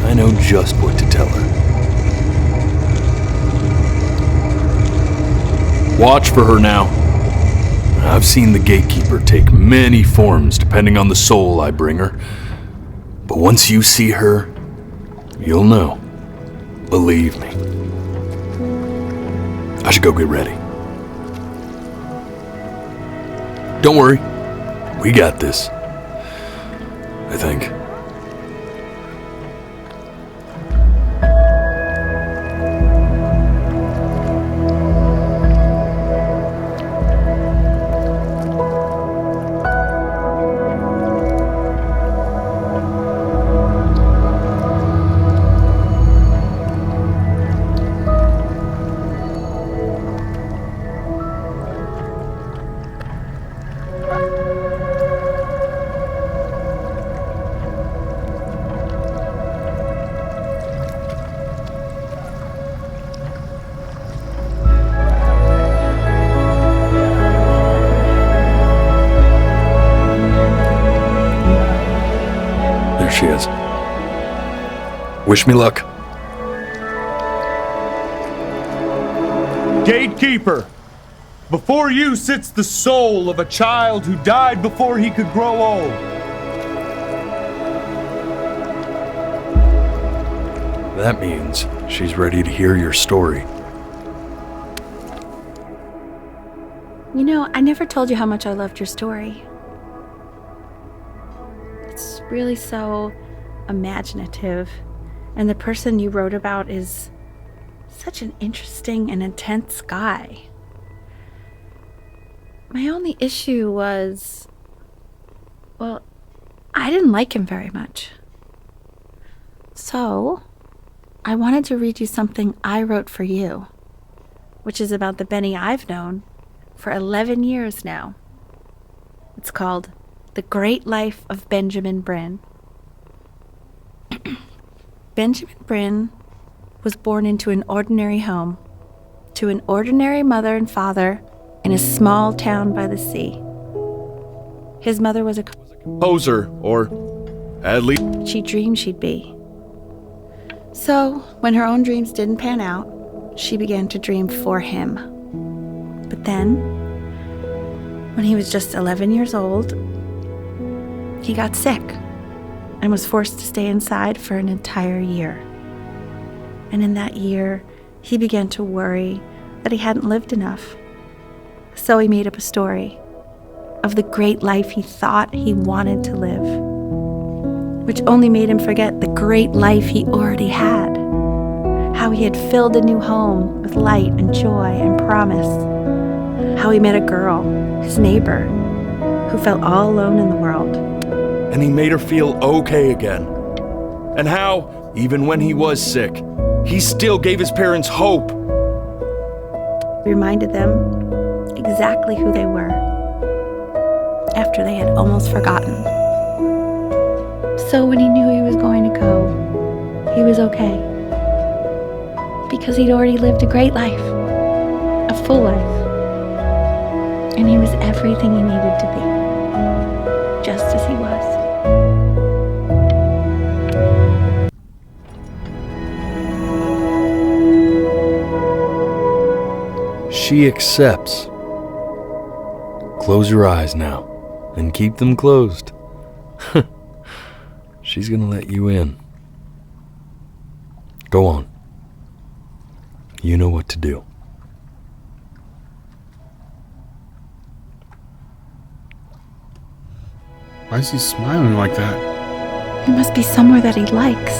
I know just what to tell her. Watch for her now. I've seen the gatekeeper take many forms depending on the soul I bring her. But once you see her, you'll know. Believe me. I should go get ready. Don't worry, we got this. I think. There she is. Wish me luck. Gatekeeper, before you sits the soul of a child who died before he could grow old. That means she's ready to hear your story. You know, I never told you how much I loved your story. It's really so imaginative, and the person you wrote about is such an interesting and intense guy. My only issue was, well, I didn't like him very much. So, I wanted to read you something I wrote for you, which is about the Benny I've known for 11 years now. It's called The Great Life of Benjamin Bryn. Benjamin Bryn was born into an ordinary home, to an ordinary mother and father in a small town by the sea. His mother was a Composer, or at least she dreamed she'd be. So, when her own dreams didn't pan out, she began to dream for him. But then, when he was just 11 years old, he got sick and was forced to stay inside for an entire year. And in that year, he began to worry that he hadn't lived enough. So he made up a story of the great life he thought he wanted to live, which only made him forget the great life he already had, how he had filled a new home with light and joy and promise, how he met a girl, his neighbor, who felt all alone in the world. and he made her feel okay again. And how, even when he was sick, he still gave his parents hope. He reminded them exactly who they were after they had almost forgotten. So when he knew he was going to go, he was okay. Because he'd already lived a great life, a full life. And he was everything he needed to be, just as he was. She accepts. Close your eyes now, and keep them closed. She's gonna let you in. Go on. You know what to do. Why is he smiling like that? He must be somewhere that he likes.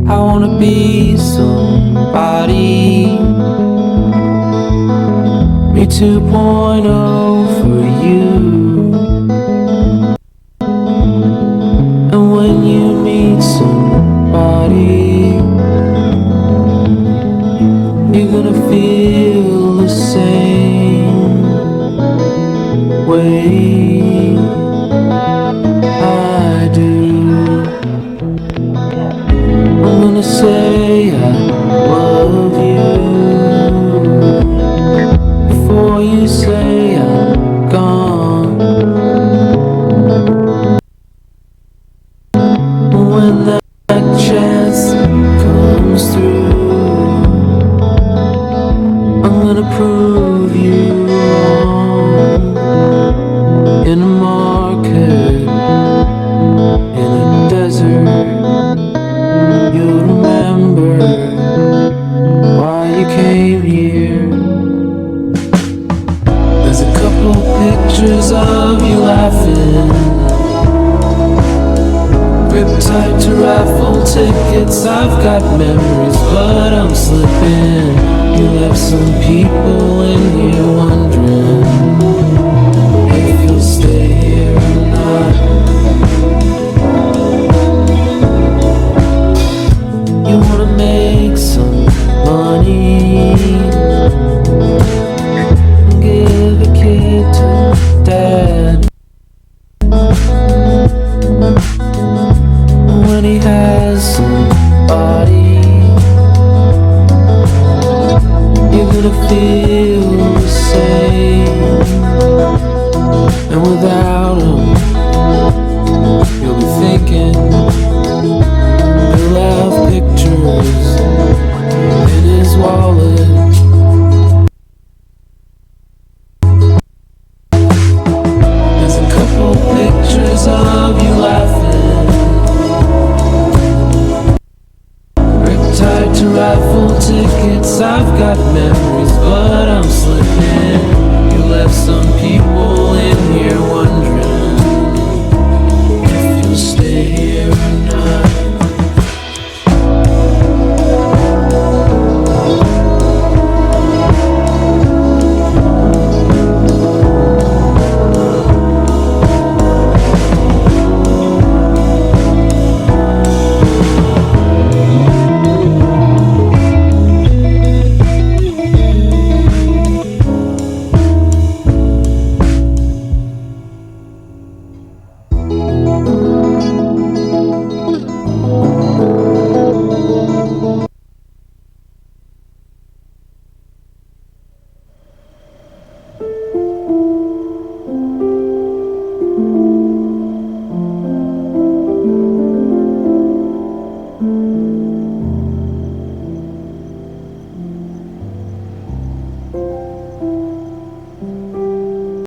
I wanna be somebody. Me 2.0 for you. And when you meet somebody, you're gonna feel the same way I do. I'm gonna say I love you before you say I'm gone. When that chance comes through, I'm gonna prove you wrong. In a market, in a desert, you'll remember why you came here. There's a couple pictures of you laughing, gripped tight to raffle tickets. I've got memories, but I'm slipping. You left some people in here wondering